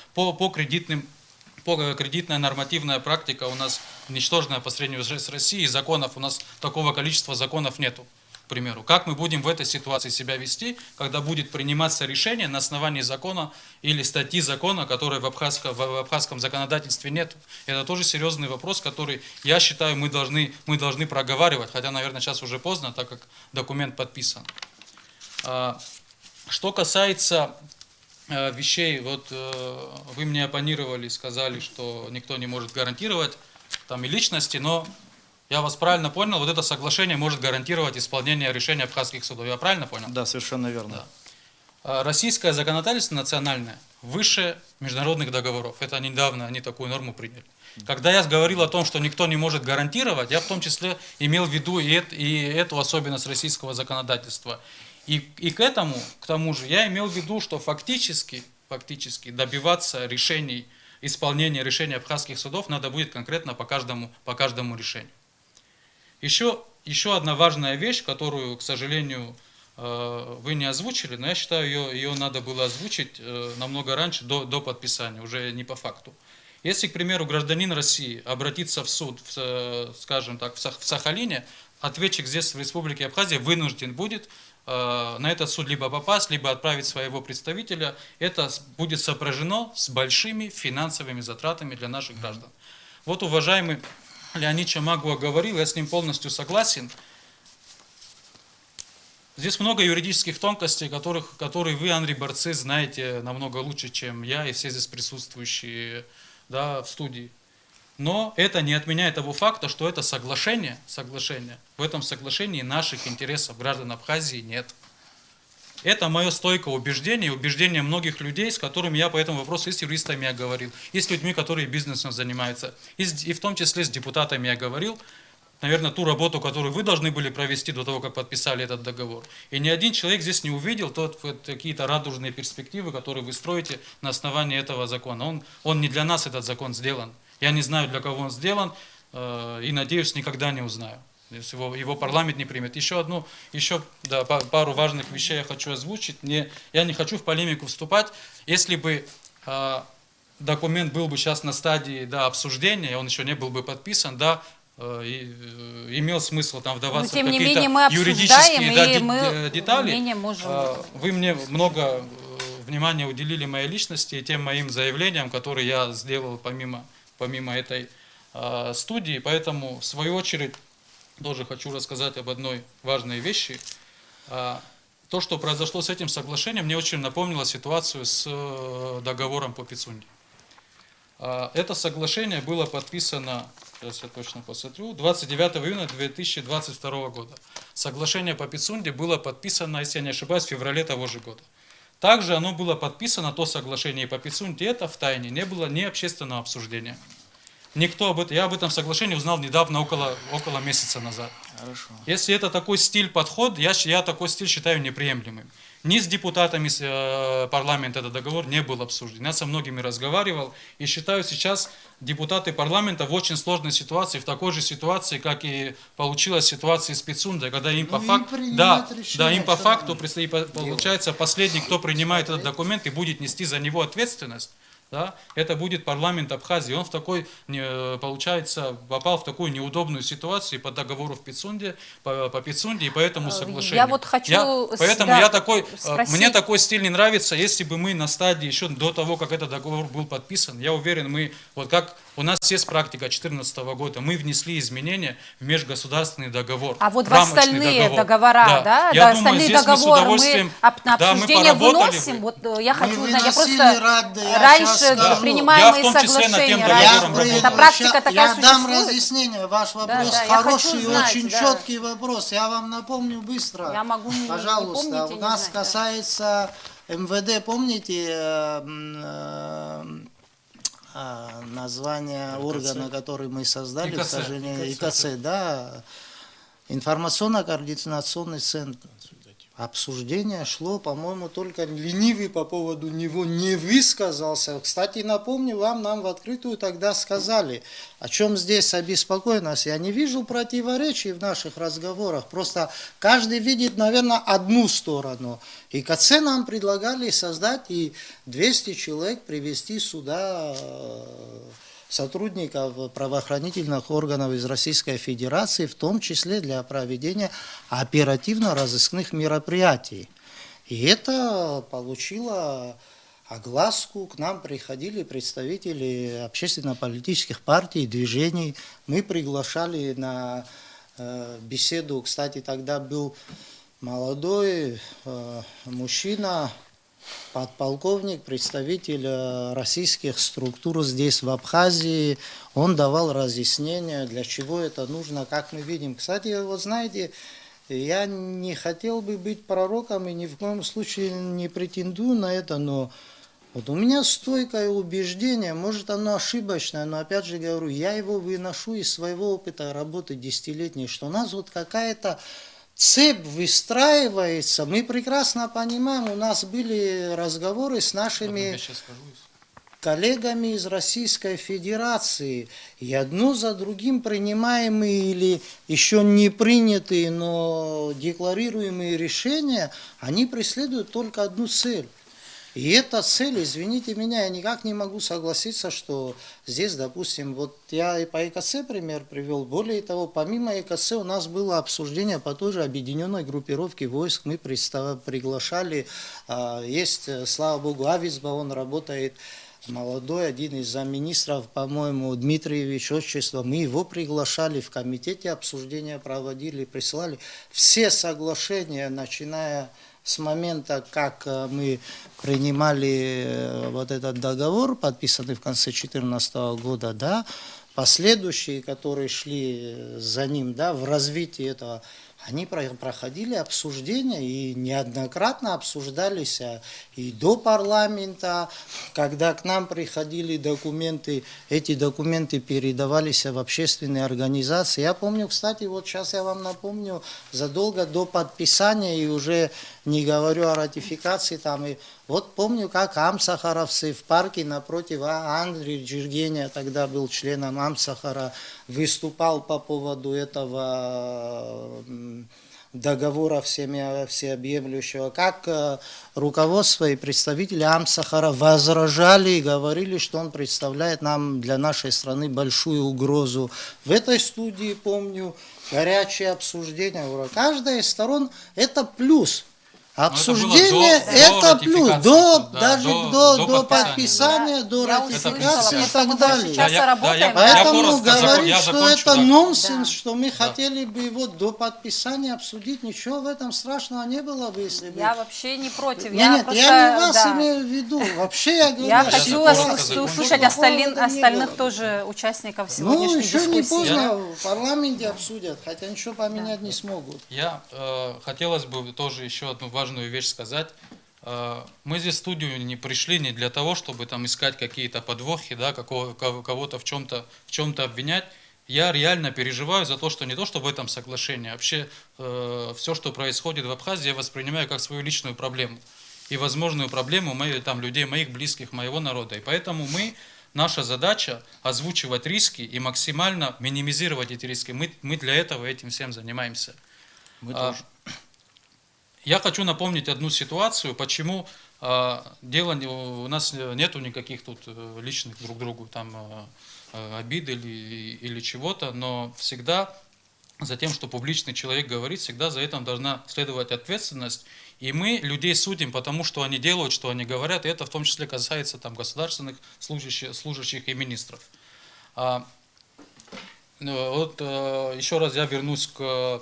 кредитная нормативная практика у нас ничтожная по сравнению с Россией, законов у нас такого количества законов нету, к примеру. Как мы будем в этой ситуации себя вести, когда будет приниматься решение на основании закона или статьи закона, которые в абхазском законодательстве нет? Это тоже серьезный вопрос, который, я считаю, мы должны проговаривать, хотя, наверное, сейчас уже поздно, так как документ подписан. Что касается вещей, вот вы мне оппонировали, сказали, что никто не может гарантировать там и личности, но я вас правильно понял, вот это соглашение может гарантировать исполнение решения абхазских судов. Я правильно понял? Да, совершенно верно. Да. Российское законодательство национальное выше международных договоров. Это недавно они такую норму приняли. Когда я говорил о том, что никто не может гарантировать, я в том числе имел в виду и эту особенность российского законодательства. И к тому же, я имел в виду, что фактически добиваться решений, исполнения решений абхазских судов надо будет конкретно по каждому решению. Еще одна важная вещь, которую, к сожалению, вы не озвучили, но я считаю, ее надо было озвучить намного раньше, до подписания, уже не по факту. Если, к примеру, гражданин России обратится в суд, скажем так, в Сахалине, ответчик здесь, в Республике Абхазия, вынужден будет на этот суд либо попасть, либо отправить своего представителя. Это будет сопряжено с большими финансовыми затратами для наших граждан. Вот уважаемый Леонид Чамагуа говорил, я с ним полностью согласен. Здесь много юридических тонкостей, которые вы, Андрей Борцы, знаете намного лучше, чем я и все здесь присутствующие, да, в студии. Но это не отменяет того факта, что это соглашение, в этом соглашении наших интересов граждан Абхазии нет. Это мое стойкое убеждение, убеждение многих людей, с которыми я по этому вопросу и с юристами я говорил, и с людьми, которые бизнесом занимаются, и в том числе с депутатами я говорил, наверное, ту работу, которую вы должны были провести до того, как подписали этот договор. И ни один человек здесь не увидел какие-то радужные перспективы, которые вы строите на основании этого закона. Он не для нас, этот закон, сделан. Я не знаю, для кого он сделан, и, надеюсь, никогда не узнаю, если его парламент не примет. Еще пару важных вещей я хочу озвучить. Я не хочу в полемику вступать. Если бы документ был бы сейчас на стадии обсуждения, он еще не был бы подписан, имел смысл там Но вдаваться тем в не какие-то менее мы юридические обсуждаем, и мы детали. мнение можем... Вы мне много внимания уделили моей личности и тем моим заявлениям, которые я сделал помимо этой студии. Поэтому, в свою очередь, тоже хочу рассказать об одной важной вещи. То, что произошло с этим соглашением, мне очень напомнило ситуацию с договором по Пицунде. Это соглашение было подписано, сейчас я точно посмотрю, 29 июня 2022 года. Соглашение по Пицунде было подписано, если я не ошибаюсь, в феврале того же года. Также оно было подписано, то соглашение по Пицунде, это в тайне, не было ни общественного обсуждения. Никто я об этом соглашении узнал недавно, около месяца назад. Хорошо. Если это такой стиль подход, я такой стиль считаю неприемлемым. Ни с депутатами парламента этот договор не был обсужден. Я со многими разговаривал и считаю сейчас депутаты парламента в очень сложной ситуации, в такой же ситуации, как и получилась ситуация с Пицундой, когда им по факту, им по факту получается последний, кто принимает этот документ и будет нести за него ответственность. Да, это будет парламент Абхазии. Он получается, попал в такую неудобную ситуацию по договору по Пицунде и по этому соглашению. Я вот хочу мне такой стиль не нравится. Если бы мы на стадии, еще до того, как этот договор был подписан, я уверен, как у нас есть практика 2014 года, мы внесли изменения в межгосударственный договор. А вот в остальные договора, остальные договоры мы на обсуждение выносим. Вот я хочу узнать, я просто раньше принимаемые соглашения. Это практика такая существует? Я дам разъяснение. Ваш вопрос хороший, очень четкий вопрос. Я вам напомню быстро. Я могу не Пожалуйста, помнить, у нас касается МВД, помните название органа, который мы создали, к сожалению, ИКЦ, да, информационно-координационный центр. Обсуждение шло, по-моему, только ленивый по поводу него не высказался. Кстати, напомню вам, нам в открытую тогда сказали, о чем здесь обеспокоенность. Я не вижу противоречий в наших разговорах, просто каждый видит, наверное, одну сторону. И КЦ нам предлагали создать и 200 человек привести сюда сотрудников правоохранительных органов из Российской Федерации, в том числе для проведения оперативно-розыскных мероприятий. И это получило огласку, к нам приходили представители общественно-политических партий, движений. Мы приглашали на беседу, кстати, тогда был молодой мужчина, подполковник, представитель российских структур здесь, в Абхазии. Он давал разъяснения, для чего это нужно, как мы видим. Кстати, вот знаете, я не хотел бы быть пророком и ни в коем случае не претендую на это, но вот у меня стойкое убеждение, может оно ошибочное, но опять же говорю, я его выношу из своего опыта работы десятилетней, что у нас вот какая-то цепь выстраивается. Мы прекрасно понимаем, у нас были разговоры с нашими коллегами из Российской Федерации, и одно за другим принимаемые или еще не принятые, но декларируемые решения, они преследуют только одну цель. И эта цель, извините меня, я никак не могу согласиться, что здесь, допустим, вот я и по ЕКЦ пример привел. Более того, помимо ЕКЦ у нас было обсуждение по той же объединенной группировке войск. Мы приглашали, есть, слава богу, Авицба, он работает, молодой, один из замминистров, по-моему, Дмитриевич, отчество. Мы его приглашали, в комитете обсуждения проводили, присылали. Все соглашения, начиная с момента, как мы принимали вот этот договор, подписанный в конце 2014 года, да, последующие, которые шли за ним, да, в развитии этого, они проходили обсуждения и неоднократно обсуждались и до парламента, когда к нам приходили документы, эти документы передавались в общественные организации. Я помню, кстати, вот сейчас я вам напомню, задолго до подписания, и уже не говорю о ратификации, там, и вот помню, как амсахаровцы в парке напротив Андрей Джиргения, тогда был членом Амсахара, выступал по поводу этого договора всеобъемлющего, как руководство и представители Амсахара возражали и говорили, что он представляет нам для нашей страны большую угрозу. В этой студии, помню, горячее обсуждение. Каждая из сторон это плюс. Обсуждение это плюс, даже до подписания, до Я ратификации и услышала, так мы далее. сейчас работаем. Поэтому коротко говорить, я что закончу, это да. нонсенс, Да. что мы хотели бы его до подписания обсудить, ничего в этом страшного не было бы, если бы... Я вообще не против. Нет, просто, я не вас да. имею в виду. Вообще я говорю... Я что хочу коротко услышать закончу. остальных тоже участников Ну, сегодняшней еще не дискуссии. поздно, в парламенте обсудят, хотя ничего поменять не смогут. Я хотелось бы тоже еще одну важную вещь сказать. Мы здесь в студию не пришли не для того, чтобы там искать какие-то подвохи, да, кого-то в чем-то обвинять. Я реально переживаю за то, что не то, что в этом соглашении, а вообще все, что происходит в Абхазии, я воспринимаю как свою личную проблему и возможную проблему людей, моих близких, моего народа. И поэтому наша задача озвучивать риски и максимально минимизировать эти риски. Мы для этого этим всем занимаемся. Мы тоже. Я хочу напомнить одну ситуацию, почему у нас нету никаких тут личных друг другу там обид или чего-то, но всегда за тем, что публичный человек говорит, всегда за этим должна следовать ответственность. И мы людей судим потому, что они делают, что они говорят, и это в том числе касается там государственных служащих и министров. Еще раз я вернусь к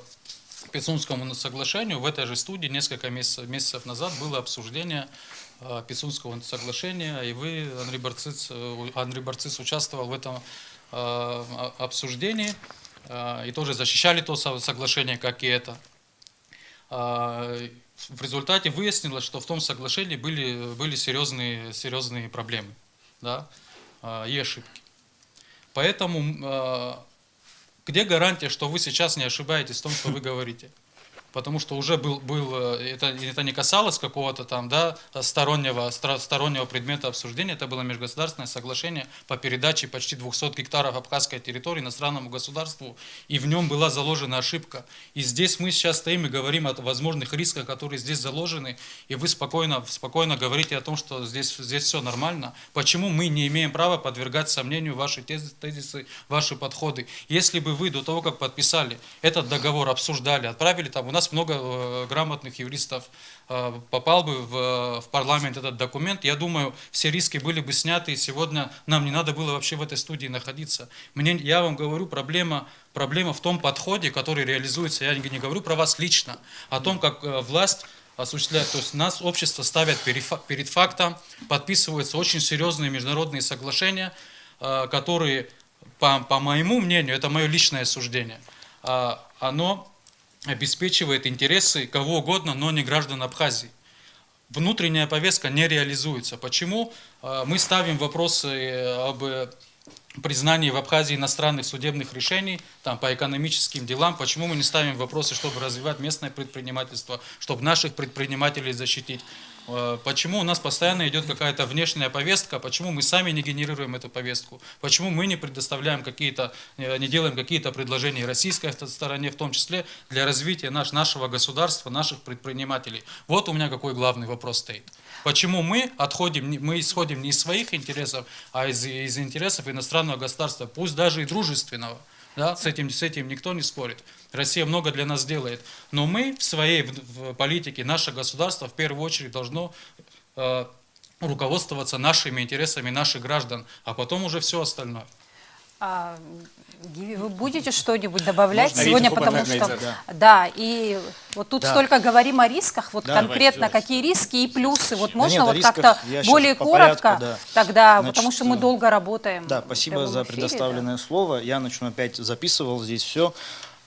Пицунскому соглашению. В этой же студии несколько месяцев назад было обсуждение Пицунского соглашения, и вы, Андрей Барцис, участвовал в этом обсуждении и тоже защищали то соглашение, как и это. В результате выяснилось, что в том соглашении были серьезные проблемы, да, и ошибки. Поэтому где гарантия, что вы сейчас не ошибаетесь в том, что вы говорите? Потому что уже это не касалось какого-то там, да, стороннего предмета обсуждения, это было межгосударственное соглашение по передаче почти 200 гектаров абхазской территории иностранному государству, и в нем была заложена ошибка. И здесь мы сейчас стоим и говорим о возможных рисках, которые здесь заложены, и вы спокойно говорите о том, что здесь все нормально. Почему мы не имеем права подвергать сомнению ваши тезисы, ваши подходы? Если бы вы до того, как подписали этот договор, обсуждали, отправили там, у нас много грамотных юристов, попал бы в парламент этот документ, я думаю, все риски были бы сняты, и сегодня нам не надо было вообще в этой студии находиться. Я вам говорю, проблема в том подходе, который реализуется, я не говорю про вас лично, о том, как власть осуществляет, то есть нас общество ставят перед фактом, подписываются очень серьезные международные соглашения, которые, по моему мнению, это мое личное суждение, оно обеспечивает интересы кого угодно, но не граждан Абхазии. Внутренняя повестка не реализуется. Почему? Мы ставим вопросы об признании в Абхазии иностранных судебных решений там, по экономическим делам. Почему мы не ставим вопросы, чтобы развивать местное предпринимательство, чтобы наших предпринимателей защитить? Почему у нас постоянно идет какая-то внешняя повестка, почему мы сами не генерируем эту повестку, почему мы не предоставляем не делаем какие-то предложения российской стороне, в том числе для развития нашего государства, наших предпринимателей. Вот у меня какой главный вопрос стоит. Почему мы исходим не из своих интересов, а из интересов иностранного государства, пусть даже и дружественного. Да, с этим никто не спорит. Россия много для нас делает. Но мы в своей политике, наше государство в первую очередь должно руководствоваться нашими интересами наших граждан, а потом уже все остальное. Гиви, вы будете что-нибудь добавлять Можно сегодня, Риту потому поблагодарить что... за- Да, и вот тут Да. столько говорим о рисках, вот Да, конкретно давайте, какие риски и плюсы. Вот нет, можно о вот рисках как-то я щас более по коротко порядку, да. тогда, Значит, потому что мы долго работаем. Да, в спасибо прямом за эфире, предоставленное слово. Я опять записывал здесь все.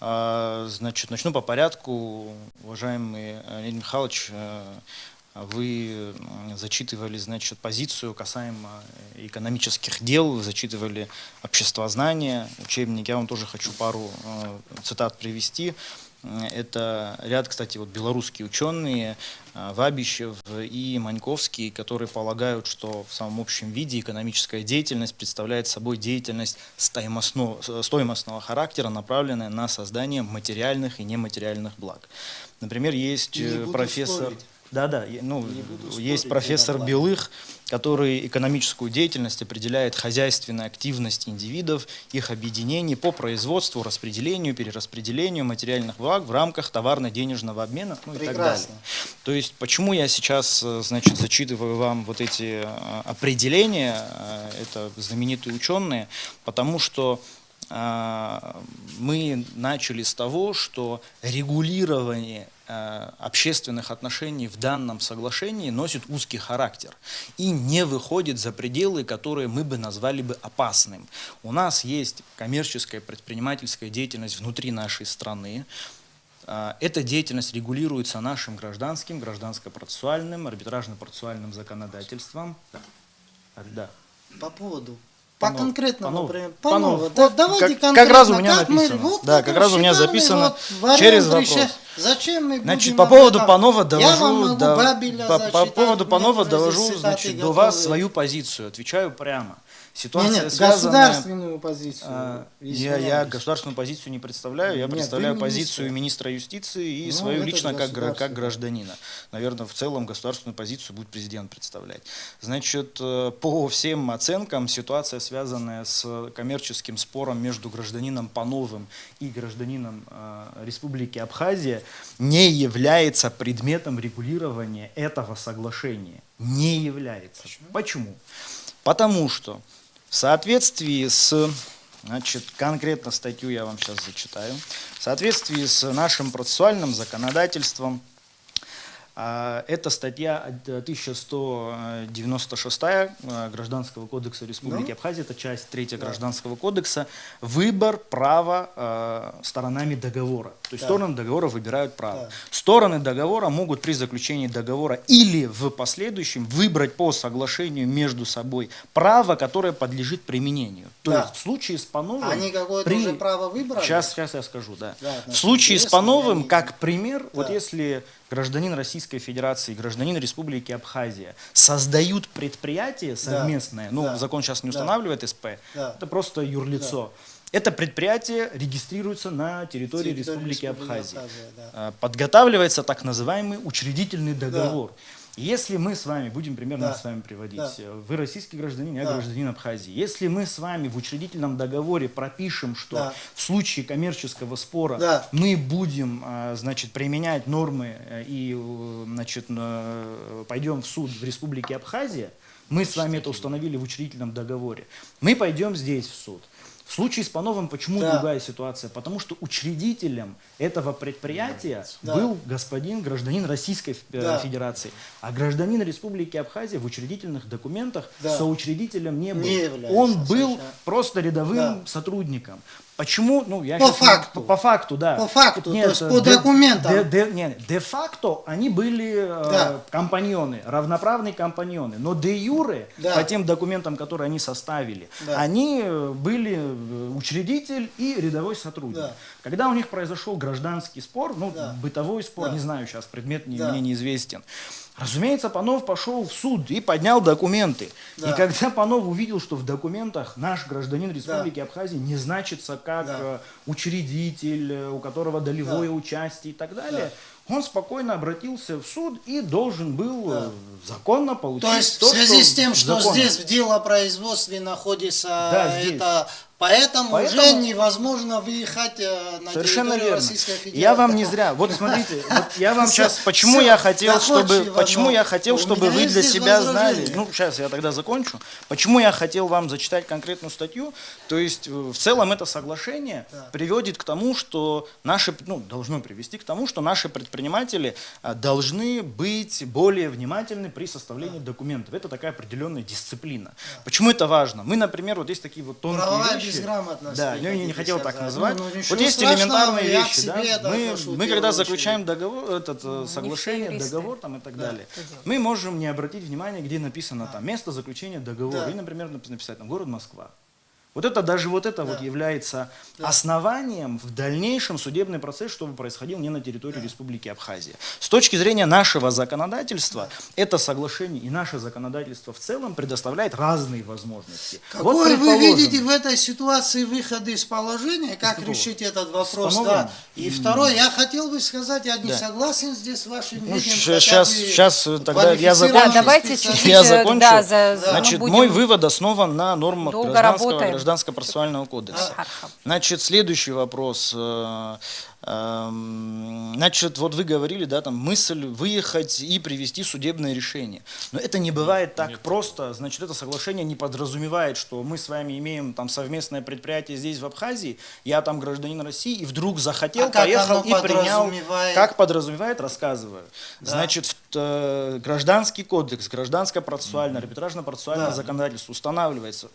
Значит, начну по порядку. Уважаемый Леонид Михайлович, вы зачитывали, значит, позицию касаемо экономических дел, вы зачитывали обществознание, учебник. Я вам тоже хочу пару цитат привести. Это ряд, кстати, вот белорусские ученые, Вабищев и Маньковский, которые полагают, что в самом общем виде экономическая деятельность представляет собой деятельность стоимостного характера, направленная на создание материальных и нематериальных благ. Например, есть Не буду профессор... спорить. Да, ну, Не буду есть спорить, профессор это Белых, который экономическую деятельность определяет хозяйственной активность индивидов, их объединений по производству, распределению, перераспределению материальных благ в рамках товарно-денежного обмена, ну, и так далее. Прекрасно. То есть, почему я сейчас, значит, зачитываю вам вот эти определения, это знаменитые ученые, потому что мы начали с того, что регулирование общественных отношений в данном соглашении носит узкий характер и не выходит за пределы, которые мы бы назвали бы опасным. У нас есть коммерческая предпринимательская деятельность внутри нашей страны. Эта деятельность регулируется нашим гражданским, гражданско-процессуальным, арбитражно-процессуальным законодательством. Да. По поводу. Панов. По конкретному, Панов. например. Панов. Панов. Да, давайте Как конкретно. раз у меня как мы- написано. вот Да, это как раз у меня шикарный записано вариант через решения. вопрос. Зачем мы Значит, будем по об поводу этом? Панова Я вам довожу, могу Бабеля по зачитать, поводу у меня Панова тоже довожу, здесь значит, цитаты до вас готовы. свою позицию, отвечаю прямо. Нет, Ситуация нет, связанная... государственную позицию. Я извиняюсь. государственную позицию не представляю, я Нет, представляю вы министр. позицию министра юстиции и Ну, свою это лично как государственная. гражданина. Наверное, в целом государственную позицию будет президент представлять. Значит, по всем оценкам ситуация, связанная с коммерческим спором между гражданином Пановым и гражданином Республики Абхазия, не является предметом регулирования этого соглашения. Не является. Почему? Потому что в соответствии с, значит, конкретно статью я вам сейчас зачитаю, в соответствии с нашим процессуальным законодательством, это статья 1196 Гражданского кодекса Республики Абхазия, это часть 3 Гражданского кодекса, выбор права сторонами договора. То есть стороны договора выбирают право. Стороны договора могут при заключении договора или в последующем выбрать по соглашению между собой право, которое подлежит применению. То есть в случае с Пановым... Они какое-то уже право выбрали? Сейчас я скажу, да. Да, В случае с интересно, Пановым, я не- как пример, вот Да. если гражданин Российской Федерации, гражданин Республики Абхазия создают предприятие совместное, ну, Да. закон сейчас не Да. устанавливает СП, Да. это просто юрлицо. Это предприятие регистрируется на территории Республики Абхазия. да. Подготавливается так называемый учредительный договор. Если мы с вами, будем примерно Да. с вами приводить, Да. вы российский гражданин, я Да. гражданин Абхазии. Если мы с вами в учредительном договоре пропишем, что Да. в случае коммерческого спора Да. мы будем, значит, применять нормы и, значит, пойдем в суд в Республике Абхазия, мы с вами это установили в учредительном договоре, мы пойдем здесь в суд. В случае с Пановым почему Да. другая ситуация? Потому что учредителем этого предприятия Да. был гражданин Российской Да. Федерации, а гражданин Республики Абхазия в учредительных документах Да. соучредителем не был. Не является, Он был совершенно. просто рядовым Да. сотрудником. Почему? Ну, я По щас не- факту. По факту, да. По факту, Нет, то есть по документам. Де-факто они были Да. компаньоны, равноправные компаньоны. Но де-юре, Да. по тем документам, которые они составили, Да. они были учредитель и рядовой сотрудник. Да. Когда у них произошел гражданский спор, ну, Да. бытовой спор, Да. не знаю сейчас, предмет Да. мне неизвестен. Разумеется, Панов пошел в суд и поднял документы. Да. И когда Панов увидел, что в документах наш гражданин Республики Абхазия не значится как Да. учредитель, у которого долевое участие и так далее, он спокойно обратился в суд и должен был законно получить То есть то, в связи что с тем, что законно. здесь в делопроизводстве находится Да, здесь. это, поэтому уже Поэтому- невозможно выехать на Совершенно территорию верно. Российской Федерации. Я вам не зря. Вот смотрите, вот я вам сейчас, почему Всё, я хотел, доходчиво, почему но я хотел, у чтобы меня вы есть для здесь себя знали. возражение. Ну, сейчас я тогда закончу. Почему я хотел вам зачитать конкретную статью? То есть, в целом это соглашение приводит к тому, что наши, ну, должно привести к тому, что наши предприниматели должны быть более внимательны при составлении документов. Это такая определенная дисциплина. Почему это важно? Мы, например, вот есть такие вот тонкие Правовая вещи. безграмотность. Да, вы я не хотите хотел так сказать. называть. Ну, ничего Вот есть страшного, элементарные я к вещи, да. себе это отношу в Мы когда первую заключаем очередь. договор, соглашение, юристы. договор там и так далее, это делают. мы можем не обратить внимание, где написано там место заключения договора, Да. и, например, написать там город Москва. Вот это даже вот это вот является основанием в дальнейшем судебный процесс, чтобы происходил не на территории Республики Абхазия. С точки зрения нашего законодательства, это соглашение и наше законодательство в целом предоставляет разные возможности. Какой Вот, вы предположим, видите в этой ситуации выход из положения, как Какого? решить этот вопрос? По-новому? Да. И второе, я хотел бы сказать, я не Да. согласен здесь с вашим Ну, мнением. сейчас тогда я квалифицированный Да, давайте специалист. чуть-чуть, Я закончу. да, Значит, мы будем мой вывод основан на нормах долго гражданского работаем. гражданско-процессуального кодекса. Хорошо. Значит, следующий вопрос. Значит, вот вы говорили, да, там мысль выехать и привести судебное решение. Но это не бывает так просто. Значит, это соглашение не подразумевает, что мы с вами имеем там совместное предприятие здесь, в Абхазии, я там гражданин России, и вдруг захотел, А как поехал оно и принял. подразумевает? Как подразумевает, рассказываю. Да. Значит, гражданский кодекс, гражданско-процессуальное, арбитражно-процессуальное законодательство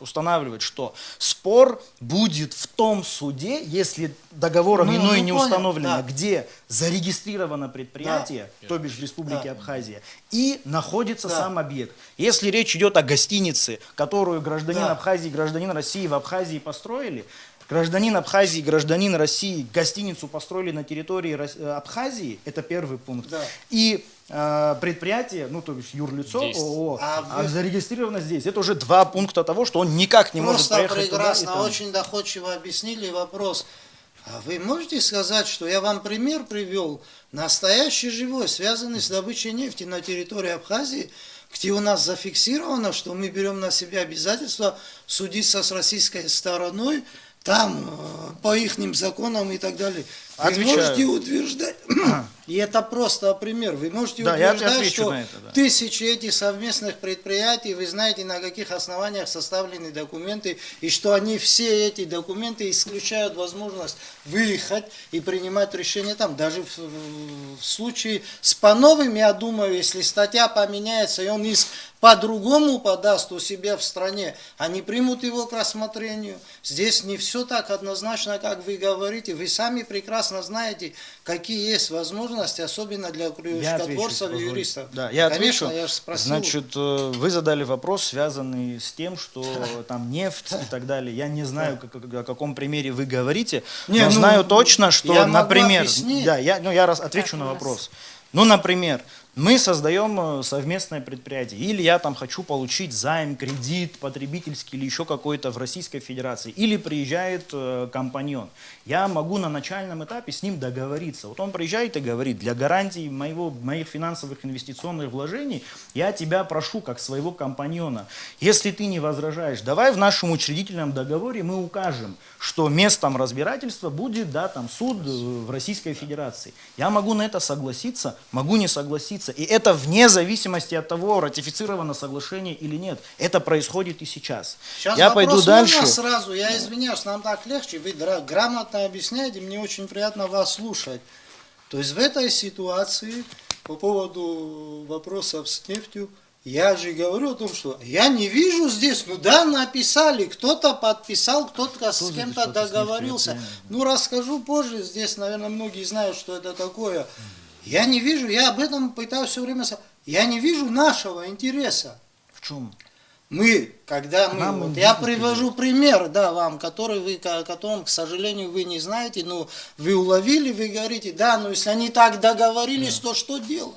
устанавливает, что спор будет в том суде, если договором Ну, иное ну, не понял, установлено, да. где зарегистрировано предприятие, то бишь в Республике Абхазия, и находится сам объект. Если речь идет о гостинице, которую гражданин Да. Абхазии и гражданин России в Абхазии построили, гражданин Абхазии и гражданин России гостиницу построили на территории Абхазии, это первый пункт. Да. И предприятие, ну то бишь юрлицо, Здесь. ООО, А вы- зарегистрировано здесь. Это уже два пункта того, что он никак не может Просто проехать туда и прекрасно, там. очень доходчиво объяснили вопрос. А вы можете сказать, что я вам пример привел, настоящий живой, связанный с добычей нефти на территории Абхазии, где у нас зафиксировано, что мы берем на себя обязательство судиться с российской стороной, там, по ихним законам и так далее. Вы Отвечаю. можете утверждать, и это просто пример, вы можете Да, я утверждать, отвечу что на это, да. тысячи этих совместных предприятий, вы знаете, на каких основаниях составлены документы, и что они все эти документы исключают возможность выехать и принимать решения там. Даже в случае с Пановым, я думаю, если статья поменяется, и он иск по-другому подаст у себя в стране, они примут его к рассмотрению. Здесь не все так однозначно, как вы говорите. Вы сами прекрасно знаете, какие есть возможности, особенно для крючкотворцев и юристов. Да, я Конечно, отвечу. я же спросил. Значит, вы задали вопрос, связанный с тем, что там нефть и так далее. Я не знаю, о каком примере вы говорите, Не, но ну, знаю точно, что, я могу например, объяснить. да, я отвечу на вопрос. Ну, например, мы создаем совместное предприятие, или я там хочу получить займ, кредит потребительский или еще какой-то в Российской Федерации, или приезжает компаньон. Я могу на начальном этапе с ним договориться. Вот он приезжает и говорит, для гарантии моих финансовых инвестиционных вложений я тебя прошу как своего компаньона. Если ты не возражаешь, давай в нашем учредительном договоре мы укажем, что местом разбирательства будет, да, там, суд в Российской Федерации. Я могу на это согласиться, могу не согласиться. И это вне зависимости от того, ратифицировано соглашение или нет. Это происходит и сейчас. Сейчас Я вопрос пойду можно дальше. сразу, я извиняюсь, нам так легче, вы грамотно объясняете, мне очень приятно вас слушать. То есть в этой ситуации, по поводу вопросов с нефтью, я же говорю о том, что я не вижу здесь, ну да, написали, кто-то подписал, кто-то с кем-то что-то с нефтью, договорился. это Ну, расскажу позже, здесь, наверное, многие знают, что это такое. Я не вижу, я об этом пытаюсь все время, я не вижу нашего интереса. В чем? Мы, когда мы, Нам вот я индийский привожу пример, да, вам, о котором, к сожалению, вы не знаете, но вы уловили, вы говорите, да, но если они так договорились, то что делать?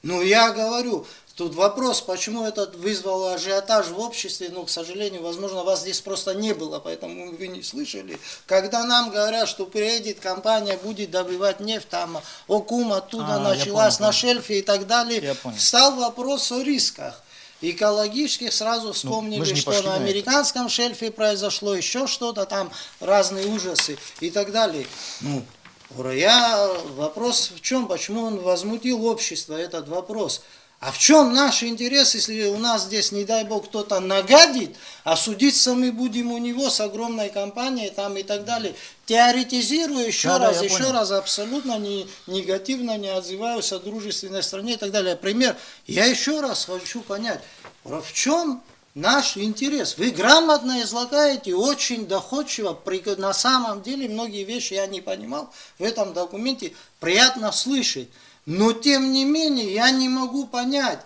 Ну, я говорю, тут вопрос, почему это вызвало ажиотаж в обществе, но, к сожалению, возможно, вас здесь просто не было, поэтому вы не слышали. Когда нам говорят, что приедет компания, будет добывать нефть, там, Окум оттуда Я началась понял, на шельфе и так далее, Я понял. встал вопрос о рисках. Экологических сразу вспомнили, мы же не что пошли на на это. американском шельфе произошло еще что-то, там разные ужасы и так далее. Ну, вопрос в чем, почему он возмутил общество, этот вопрос. А в чем наш интерес, если у нас здесь, не дай бог, кто-то нагадит, а судиться мы будем у него с огромной компанией там и так далее. Теоретизирую еще Да, раз, я еще понял. раз, абсолютно негативно не отзываюсь о дружественной стране и так далее. Пример. Я еще раз хочу понять, в чем наш интерес? Вы грамотно излагаете, очень доходчиво, на самом деле многие вещи я не понимал в этом документе, приятно слышать. Но тем не менее я не могу понять,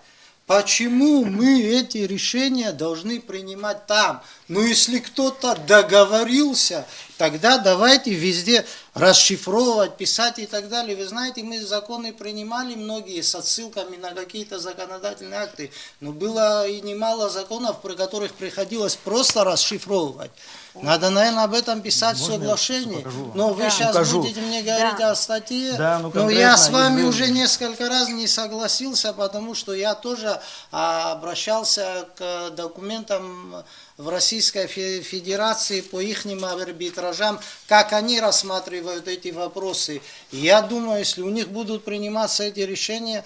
почему мы эти решения должны принимать там? Ну, если кто-то договорился, тогда давайте везде расшифровывать, писать и так далее. Вы знаете, мы законы принимали многие с отсылками на какие-то законодательные акты, но было и немало законов, при которых приходилось просто расшифровывать. Надо, наверное, об этом писать в соглашении. Но вы сейчас будете мне говорить о статье. Да, но я с вами уже несколько раз не согласился, потому что я тоже обращался к документам в Российской Федерации по их арбитражам, как они рассматривают эти вопросы. И я думаю, если у них будут приниматься эти решения,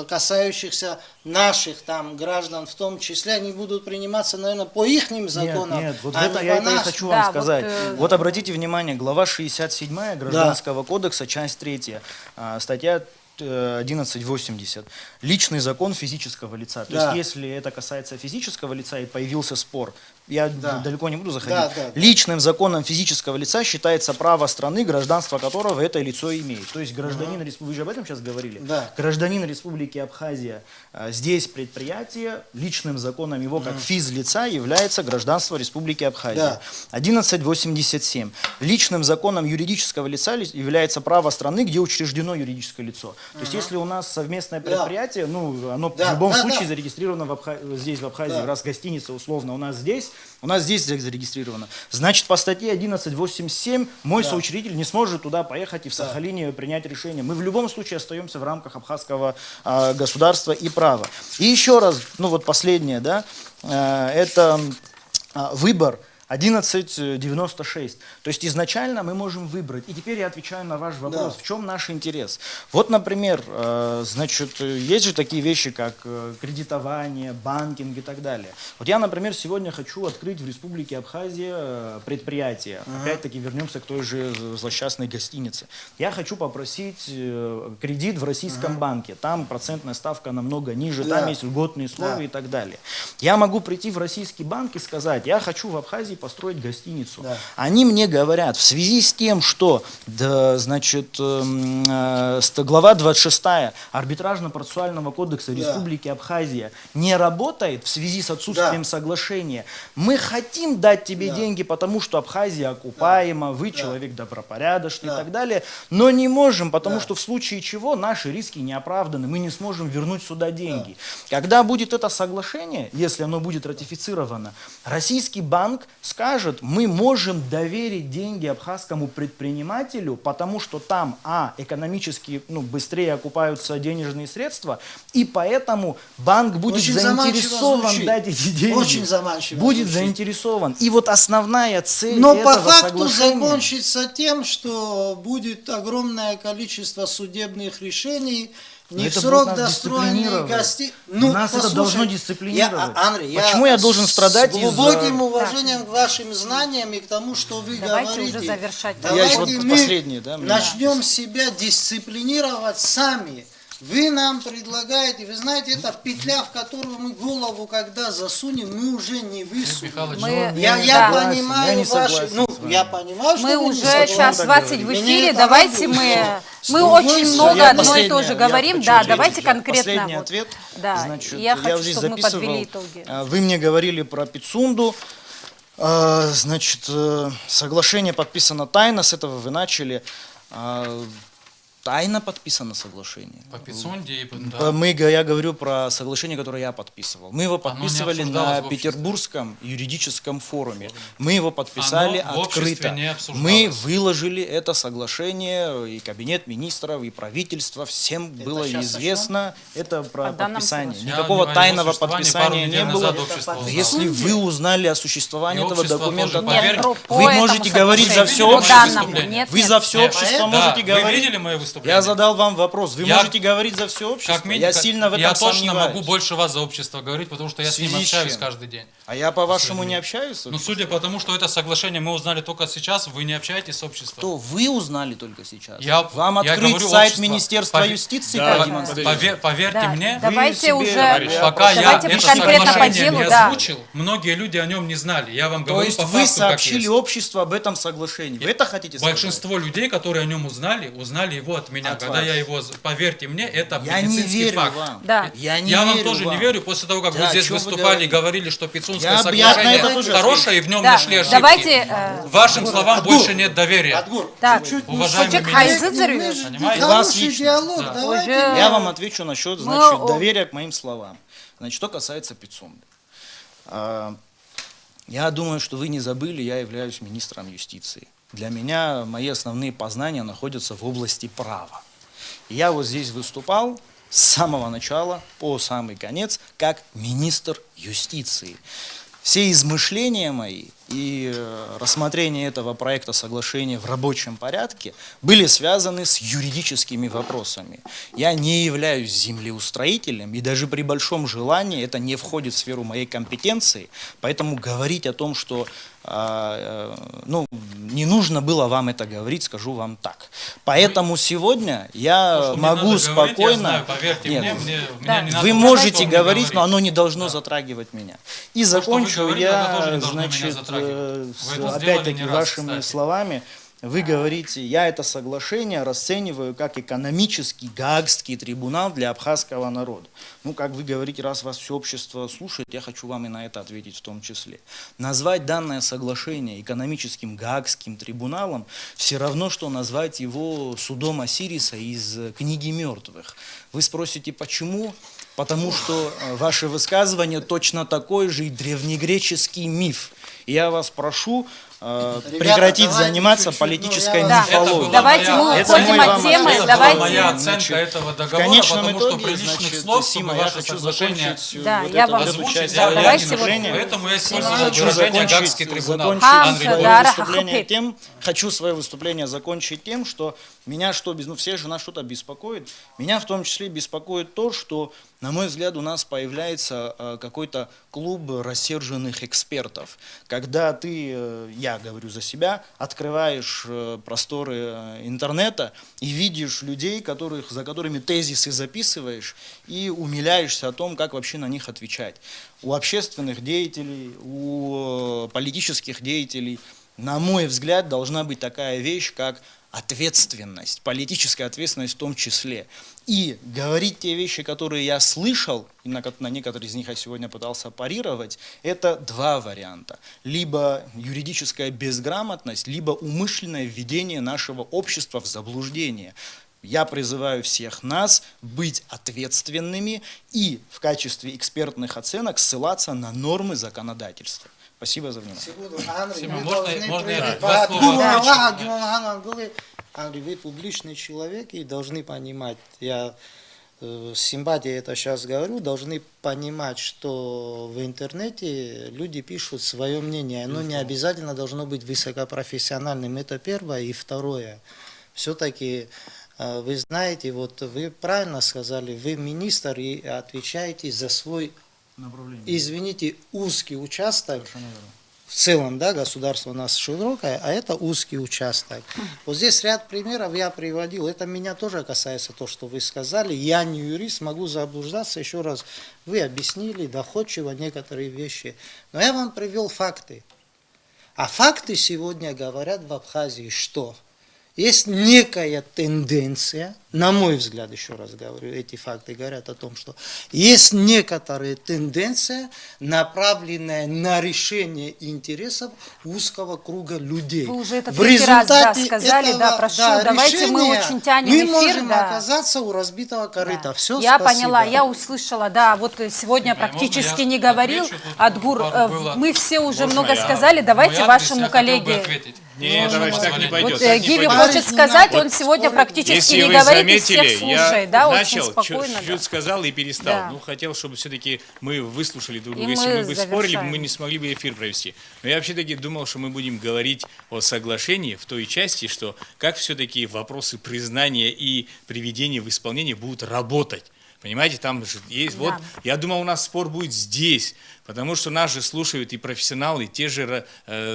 касающихся наших там граждан в том числе, они будут приниматься, наверное, по их законам. Нет, вот а это не я по это и нашим. хочу Да, вам сказать. вот, Вот обратите внимание, глава 67 Гражданского кодекса, часть 3, статья 1180. Личный закон физического лица. То Да. есть, если это касается физического лица и появился спор, я далеко не буду заходить. Да. Личным законом физического лица считается право страны, гражданство которого это лицо имеет. То есть гражданин республики, вы же об этом сейчас говорили? Да. Гражданин Республики Абхазия, здесь предприятие, личным законом его как физлица является гражданство Республики Абхазия. Да. 1187. Личным законом юридического лица является право страны, где учреждено юридическое лицо. То есть, если у нас совместное предприятие, ну, оно в любом случае зарегистрировано здесь, в Абхазии, раз гостиница условно у нас здесь зарегистрировано. Значит, по статье 1187 мой соучредитель не сможет туда поехать и в Сахалине принять решение. Мы в любом случае остаемся в рамках абхазского государства и права. И еще раз, ну вот последнее, да, это выбор 1196. То есть изначально мы можем выбрать. И теперь я отвечаю на ваш вопрос. В чем наш интерес? Вот, например, значит, есть же такие вещи, как кредитование, банкинг и так далее. Вот я, например, сегодня хочу открыть в Республике Абхазия предприятие. Опять-таки вернемся к той же злосчастной гостинице. Я хочу попросить кредит в российском банке. Там процентная ставка намного ниже, там есть льготные условия и так далее. Я могу прийти в российский банк и сказать, я хочу в Абхазии построить гостиницу. Они мне говорят, в связи с тем, что значит, глава 26 арбитражно-процессуального кодекса Республики Абхазия не работает в связи с отсутствием соглашения, мы хотим дать тебе деньги, потому что Абхазия окупаема, вы человек добропорядочный и так далее, но не можем, потому что в случае чего наши риски не оправданы, мы не сможем вернуть сюда деньги. Когда будет это соглашение, если оно будет ратифицировано, российский банк скажет, мы можем доверить деньги абхазскому предпринимателю, потому что там, экономически быстрее окупаются денежные средства, и поэтому банк будет Очень заинтересован дать эти деньги. Очень заманчиво будет звучит. заинтересован. И вот основная цель Но этого по факту соглашения... закончится тем, что будет огромное количество судебных решений, не в это срок будет нас достроенные дисциплинировать. гости. Нас это должно дисциплинировать. Андрей, Почему я должен страдать с из-за... глубоким уважением к вашим знаниям и к тому, что вы Давайте говорите. уже завершать. Я Давайте еще вот мы последнее, да, мне- начнем себя дисциплинировать сами. Вы нам предлагаете, вы знаете, это петля, в которую мы голову когда засунем, мы уже не высунем. Михайлович, Мы- Я Я, не понимаю согласен ваши, с вами. я понимаю, что Мы вы не уже согласны. час так 20 в говорите? эфире, Меня это давайте радует, мы что мы с очень другой много стороны, одно и последнее, то же я говорим, хочу да, ответить. давайте конкретно. Последний вот. ответ. Да, Значит, я хочу, здесь чтобы мы записывал. подвели итоги. Вы мне говорили про Пицунду. Значит, соглашение подписано тайно, с этого вы начали. Тайно подписано соглашение. По Пицунде, да. Я говорю про соглашение, которое я подписывал. Мы его подписывали обсуждалось на в обществе. Петербургском юридическом форуме. Мы его подписали Оно в обществе открыто. не обсуждалось. Мы выложили это соглашение, и кабинет министров, и правительство, всем было щас известно. Это про По данным подписание. соглашения. Никакого Я тайного о его существовании пару подписания недель не было. назад общество Это узнало. Если вы узнали о существовании И этого общество документа, тоже, поверь, Нет, по вы этому можете говорить за все соглашению, по общество. данному. Нет, Вы нет. за все общество Да, можете вы говорить. видели мое выступление? Я задал вам вопрос. Вы Я- можете говорить за все общество? Как Я сильно в этом я точно сомневаюсь. могу больше вас за общество говорить, потому что я В с ним связи с общаюсь чем? каждый день. А я, по-вашему, не общаюсь? Но судя по тому, что это соглашение мы узнали только сейчас, вы не общаетесь с обществом. Что вы узнали только сейчас? я Вам открыть говорю сайт общество. Министерства Пове- юстиции Да, продемонстрировать? поверьте Да, мне, давайте себе, уже, товарищ, пока я давайте это конкретно по соглашение делу, не да. озвучил, многие люди о нем не знали. Я вам То говорю есть по вы факту, как сообщили есть. обществу об этом соглашении. Вы это хотите сказать? Большинство людей, которые о нем узнали его от от меня, От когда вас. я его, поверьте мне, это Я не медицинский верю факт. вам. Да. Я не Я вам верю тоже не вам. верю, после того, как Да, вы здесь чё вы выступали, говорите? говорили, что Пицунское Я на соглашение это тоже хорошее, и в нем Да, нашли ошибки. давайте, Вашим словам больше нет доверия. Адгур, Так, чуть-чуть, уважаемый Хочет министр. Хайзыцеревич? Понимаете? У вас Хороший лично. диалог, Да. давайте. Уже- Я вам отвечу насчет, Ну, доверия к моим словам. Значит, что касается Пицунды. Я думаю, что вы не забыли, я являюсь министром юстиции. Для меня мои основные познания находятся в области права. И я вот здесь выступал с самого начала по самый конец как министр юстиции. Все измышления мои и рассмотрение этого проекта соглашения в рабочем порядке были связаны с юридическими вопросами. Я не являюсь землеустроителем, и даже при большом желании это не входит в сферу моей компетенции, поэтому говорить о том, что не нужно было вам это говорить, скажу вам так. Поэтому сегодня То, я что мне могу надо говорить, спокойно... я знаю, поверьте Нет, мне, мне Да. не надо вы знать, можете что мне говорить, но оно не должно Да. затрагивать меня. И что вы закончу говорите, оно тоже я, не должно меня значит, затрагивать. Вы это сделали опять-таки не раз, вашими кстати. словами. Вы говорите, я это соглашение расцениваю как экономический Гаагский трибунал для абхазского народа. Ну, как вы говорите, раз вас все общество слушает, я хочу вам и на это ответить в том числе. Назвать данное соглашение экономическим Гаагским трибуналом все равно, что назвать его судом Осириса из книги мертвых. Вы спросите, почему? Потому что ваше высказывание точно такой же и древнегреческий миф. И я вас прошу прекратить давайте заниматься чуть-чуть, политической ну, я Да. Это мифологией. была Давайте мы моя- уходим мой от вам темы. ответ. Это Давайте. была моя оценка Значит, этого В договора, конечном потому что итоге, при личных значит, слов, Сима, чтобы я ваше хочу соглашение закончить Да, вот я эту вам- эту озвучить, часть да, своего давайте я не могу. выступления. Поэтому я использую Хочу выражение «гаагский трибунал». Хамса, Андрей да, Владимирович. хочу свое выступление закончить тем, что меня всех же нас что-то беспокоит. Меня в том числе беспокоит то, что, на мой взгляд, у нас появляется какой-то клуб рассерженных экспертов. Когда ты, я говорю за себя, открываешь просторы интернета и видишь людей, за которыми тезисы записываешь, и умиляешься о том, как вообще на них отвечать. У общественных деятелей, у политических деятелей, на мой взгляд, должна быть такая вещь, как ответственность, политическая ответственность в том числе. И говорить те вещи, которые я слышал, и на некоторые из них я сегодня пытался парировать, это два варианта. Либо юридическая безграмотность, либо умышленное введение нашего общества в заблуждение. Я призываю всех нас быть ответственными и в качестве экспертных оценок ссылаться на нормы законодательства. Спасибо за внимание. Секунду, Андрей, Сима, мы можно- должны можно пройти я по два одному слова лагу, отвечу? Андрей, вы публичный человек и должны понимать, я с симпатией это сейчас говорю, должны понимать, что в интернете люди пишут свое мнение, оно не обязательно должно быть высокопрофессиональным, это первое. И второе, все-таки вы знаете, вот вы правильно сказали, вы министр и отвечаете за свой, извините, узкий участок. В целом, да, государство у нас широкое, а это узкий участок. Вот здесь ряд примеров я приводил. Это меня тоже касается то, что вы сказали. Я не юрист, могу заблуждаться. Еще раз, вы объяснили доходчиво некоторые вещи. Но я вам привел факты. А факты сегодня говорят в Абхазии, что есть некая тенденция, на мой взгляд, еще раз говорю, эти факты говорят о том, что есть некоторая тенденция, направленная на решение интересов узкого круга людей. Вы уже это В третий раз, да, результате сказали, этого, да, прошу, давайте мы решения очень тянем мы эфир, можем да. оказаться у разбитого корыта. Да. Все, Я спасибо. поняла, я услышала, да, вот сегодня Можно практически я не говорил, отвечу? Тут Адгур, было- мы все уже Можно много я? сказали, давайте Мой адрес вашему я хотел бы коллеге. ответить. Не, С товарищ, вашего так не позволения. пойдет. Вот так не Гиви пойдет. хочет сказать, он Вот сегодня практически Если не вы говорит и всех заметили, слушает, я да, начал, очень спокойно. да. чуть сказал и перестал. Да. Ну, хотел, чтобы все-таки мы выслушали друг И друга. Если мы мы бы спорили, завершаем. мы не смогли бы эфир провести. Но я вообще-таки думал, что мы будем говорить о соглашении в той части, что как все-таки вопросы признания и приведения в исполнение будут работать. Понимаете, там же есть, вот, я думал, у нас спор будет здесь, потому что нас же слушают и профессионалы, и те же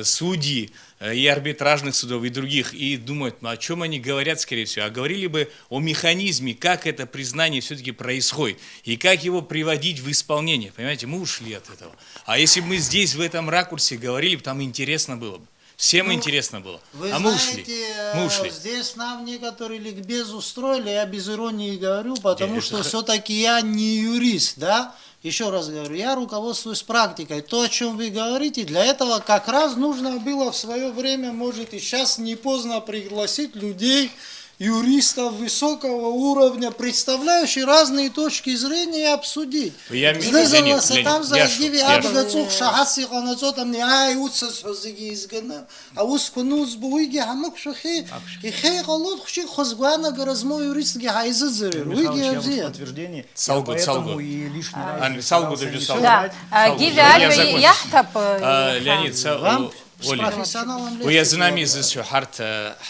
судьи, и арбитражных судов, и других, и думают, ну, о чем они говорят, скорее всего, а говорили бы о механизме, как это признание все-таки происходит, и как его приводить в исполнение, понимаете, мы ушли от этого. А если бы мы здесь, в этом ракурсе говорили, там интересно было бы. Всем интересно было. Вы А мы знаете, ушли. Мы ушли. здесь нам некоторые ликбез устроили, я без иронии говорю, потому это что все-таки я не юрист, да? Еще раз говорю, я руководствуюсь практикой. То, о чем вы говорите, для этого как раз нужно было в свое время, может и сейчас не поздно пригласить людей, юристов высокого уровня, представляющих разные точки зрения, и обсудить. Я Здесь Леонид, там за Яшу, гиви Яшу. абгацух шахаси ханацо там не ай утса созиги изгана, а ус кунуз буиги хамук шахи и хей галут хши хозгуана гаразмо юристки хайзазер. Уиги Михайлович, я вот в абзия. подтверждение. Салгу, Я поэтому салгу. и лишний раз Ан- не салгу старался даю, не салгу. соврать. Да. Гиви Я Альбе закончу. Яхтап. Леонид, Вам с Оля. профессионалом ويا легче زنامي было. زي حارت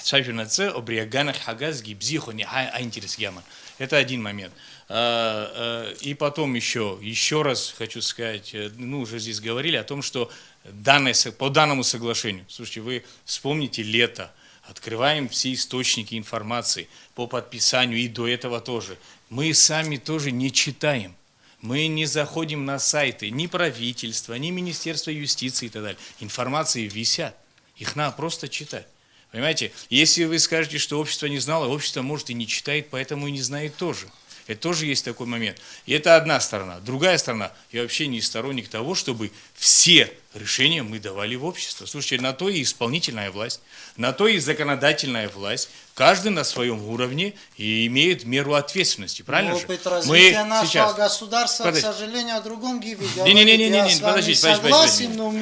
شايفين это обреганы хагазги бзиху не интерес гема. Это один момент. И потом еще раз хочу сказать, ну уже здесь говорили о том, что по данному соглашению, слушайте, вы вспомните лето, открываем все источники информации по подписанию и до этого тоже. Мы сами тоже не читаем. Мы не заходим на сайты ни правительства, ни Министерства юстиции и так далее. Информации висят. Их надо просто читать. Понимаете? Если вы скажете, что общество не знало, общество, может, и не читает, поэтому и не знает тоже. Это тоже есть такой момент. И это одна сторона. Другая сторона, я вообще не сторонник того, чтобы все решения мы давали в общество. Слушайте, на то и исполнительная власть, на то и законодательная власть. Каждый на своем уровне и имеет меру ответственности. Правильно же? Опыт развития нашего государства, Подожди. к сожалению, о другом гиве. Не-не-не, подождите.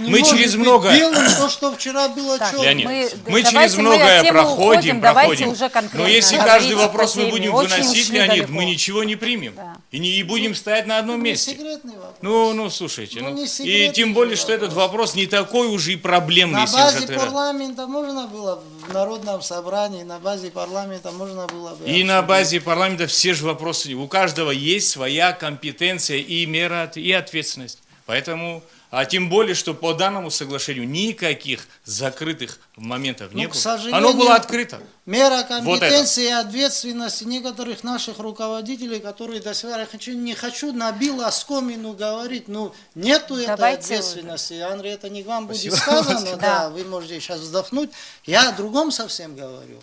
Мы через много... многое... белым то, что вчера было Так, черным. Леонид, Мы- мы давайте через мы многое от темы уходим, давайте проходим. уже конкретно Но если говорить каждый вопрос по мы теме. будем Очень выносить, ушли Леонид, далеко. мы ничего не примем. Да. И не будем стоять на одном Не месте. секретный вопрос. Ну, слушайте. Ну, не И секретный тем более, что вопрос. этот вопрос не такой уже и проблемный. На если базе уже парламента можно было в народном собрании, на базе парламента можно было бы... И на обсудить. базе парламента все же вопросы. У каждого есть своя компетенция и мера, и ответственность. Поэтому, а тем более, что по данному соглашению никаких закрытых моментов не Ну, к было. сожалению, Оно было открыто. Мера Вот компетенции и ответственности некоторых наших руководителей, которые до сих пор, не хочу на Билла оскомину говорить, но нету этой Давайте ответственности. Андрей, это не к вам будет Спасибо. сказано, Да. да, вы можете сейчас вздохнуть. Я о другом совсем говорю.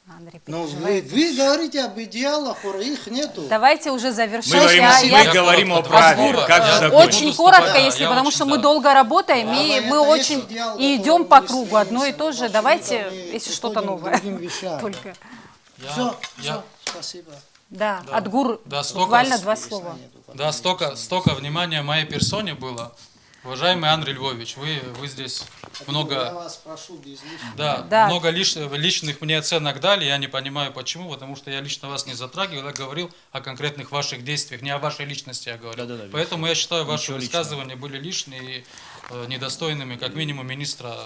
Андрей, Но переживает. вы говорите об идеалах, их нету. Давайте уже завершать. Мы говорим, Я говорим о коротко, праве, Разговор, как я закончить. очень буду коротко, вступать, если, я потому очень, что мы да. долго работаем, Да, и это мы есть очень идеал, и который идем по мы кругу одно и стремимся, то же. но Давайте, почему-то мы если что-то приходим к новое. другим вещам. Только. Все, я- спасибо. Да, Адгур, Да, столько буквально с- 2 слова. Да, столько внимания моей персоне было. Уважаемый Андрей Львович, вы здесь Я много, вас прошу без лишних. да, много личных мне оценок дали, я не понимаю почему, потому что я лично вас не затрагивал, я говорил о конкретных ваших действиях, не о вашей личности я говорил. Да-да-да, Поэтому я считаю, ваши Ничего личного. высказывания были лишние и недостойными, как минимум, министра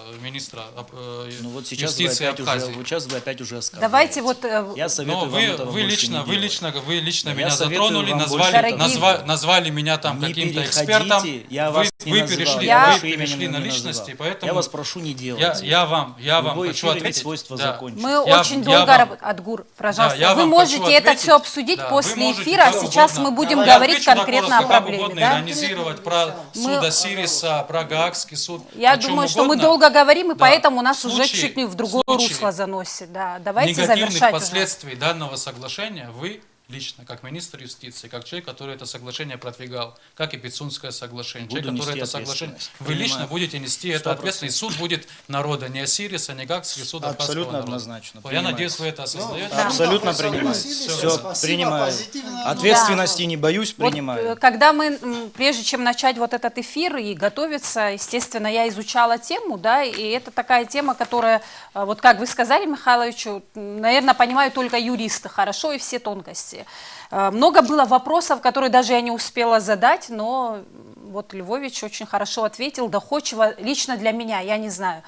Ну вот сейчас юстиции Абхазии. вы опять уже оскорбляете. Давайте вот Я Но советую вам этого вы больше не лично делать. меня советую затронули, вам назвали, больше этого назвали меня там Не каким-то переходите, экспертом. я вас не вы называл, перешли, я вы вас перешли именем на не личности, называл. поэтому Я вас прошу не делать. я вам Любой хочу эфир имеет ответить. свойство Да. закончить. мы Я- очень я долго вам- работаем. Адгур, пожалуйста, я вы вам можете хочу это ответить. все обсудить Да, вы после можете эфира, как сейчас угодно. мы будем Я говорить отвечу на конкретно о коротко, как проблеме. угодно, Да? иронизировать про суд Осириса, про Гаагский суд. Я о чем думаю, что мы угодно. долго говорим, и Да. поэтому нас В уже случае- чуть не в другое в случае русло заносит. Да, давайте негативных завершать уже. последствий данного соглашения вы лично, как министр юстиции, как человек, который это соглашение продвигал, как и Пицунское соглашение, Буду человек, который нести это соглашение, ответственность. вы лично Принимаю. будете нести эту 100%. ответственность. Суд будет народа, не Осириса, не Гаагский суд, а Абсолютно Абхазского народа. однозначно, Я принимаю. надеюсь, вы это осознаете. Да. Абсолютно Вы принимаю. согласились, Все, спасибо, принимаю. позитивно. Ответственности не боюсь, Вот, принимаю. когда мы, прежде чем начать вот этот эфир и готовиться, естественно, я изучала тему, да, и это такая тема, которая, вот как вы сказали, Михайловичу, наверное, понимают только юристы хорошо и все тонкости. Много было вопросов, которые даже я не успела задать, но вот Львович очень хорошо ответил, доходчиво, лично для меня, я не знаю.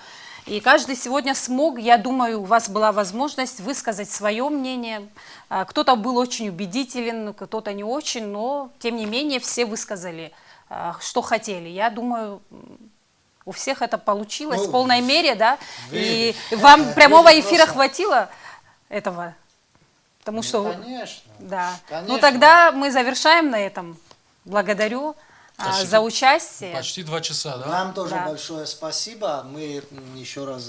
И каждый сегодня смог, я думаю, у вас была возможность высказать свое мнение. Кто-то был очень убедителен, кто-то не очень, но тем не менее все высказали, что хотели. Я думаю, у всех это получилось в полной мере, да? И вам прямого эфира хватило этого? Потому что... Конечно. Да. Ну Конечно. тогда мы завершаем на этом. Благодарю. за участие. Почти 2 часа, да? Вам тоже Да. большое спасибо. Мы, еще раз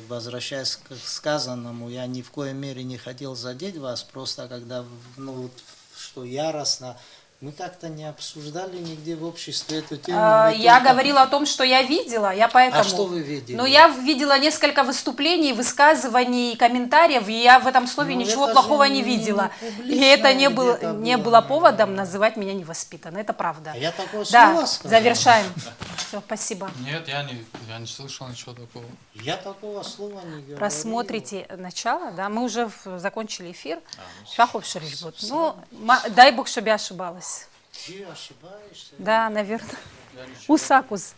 возвращаясь к сказанному, я ни в коей мере не хотел задеть вас, просто когда, ну, вот, что яростно, мы как-то не обсуждали нигде в обществе эту тему. Мы Я только- говорила о том, что я видела, я поэтому... А что вы видели? Ну, я видела несколько выступлений, высказываний, комментариев, и я в этом слове Ну, ничего это плохого же не не видела. публично И это не где-то было было. поводом называть меня невоспитанной, это правда. А я такое Да, слово сказал? завершаем. Все, спасибо. Нет, я не слышал ничего такого. Я такого слова не говорил. Просмотрите начало, да, мы уже закончили эфир. Шахов Шаришбут. Ну, дай бог, чтобы я ошибалась. Ты ошибаешься. Да, наверное. Усакус.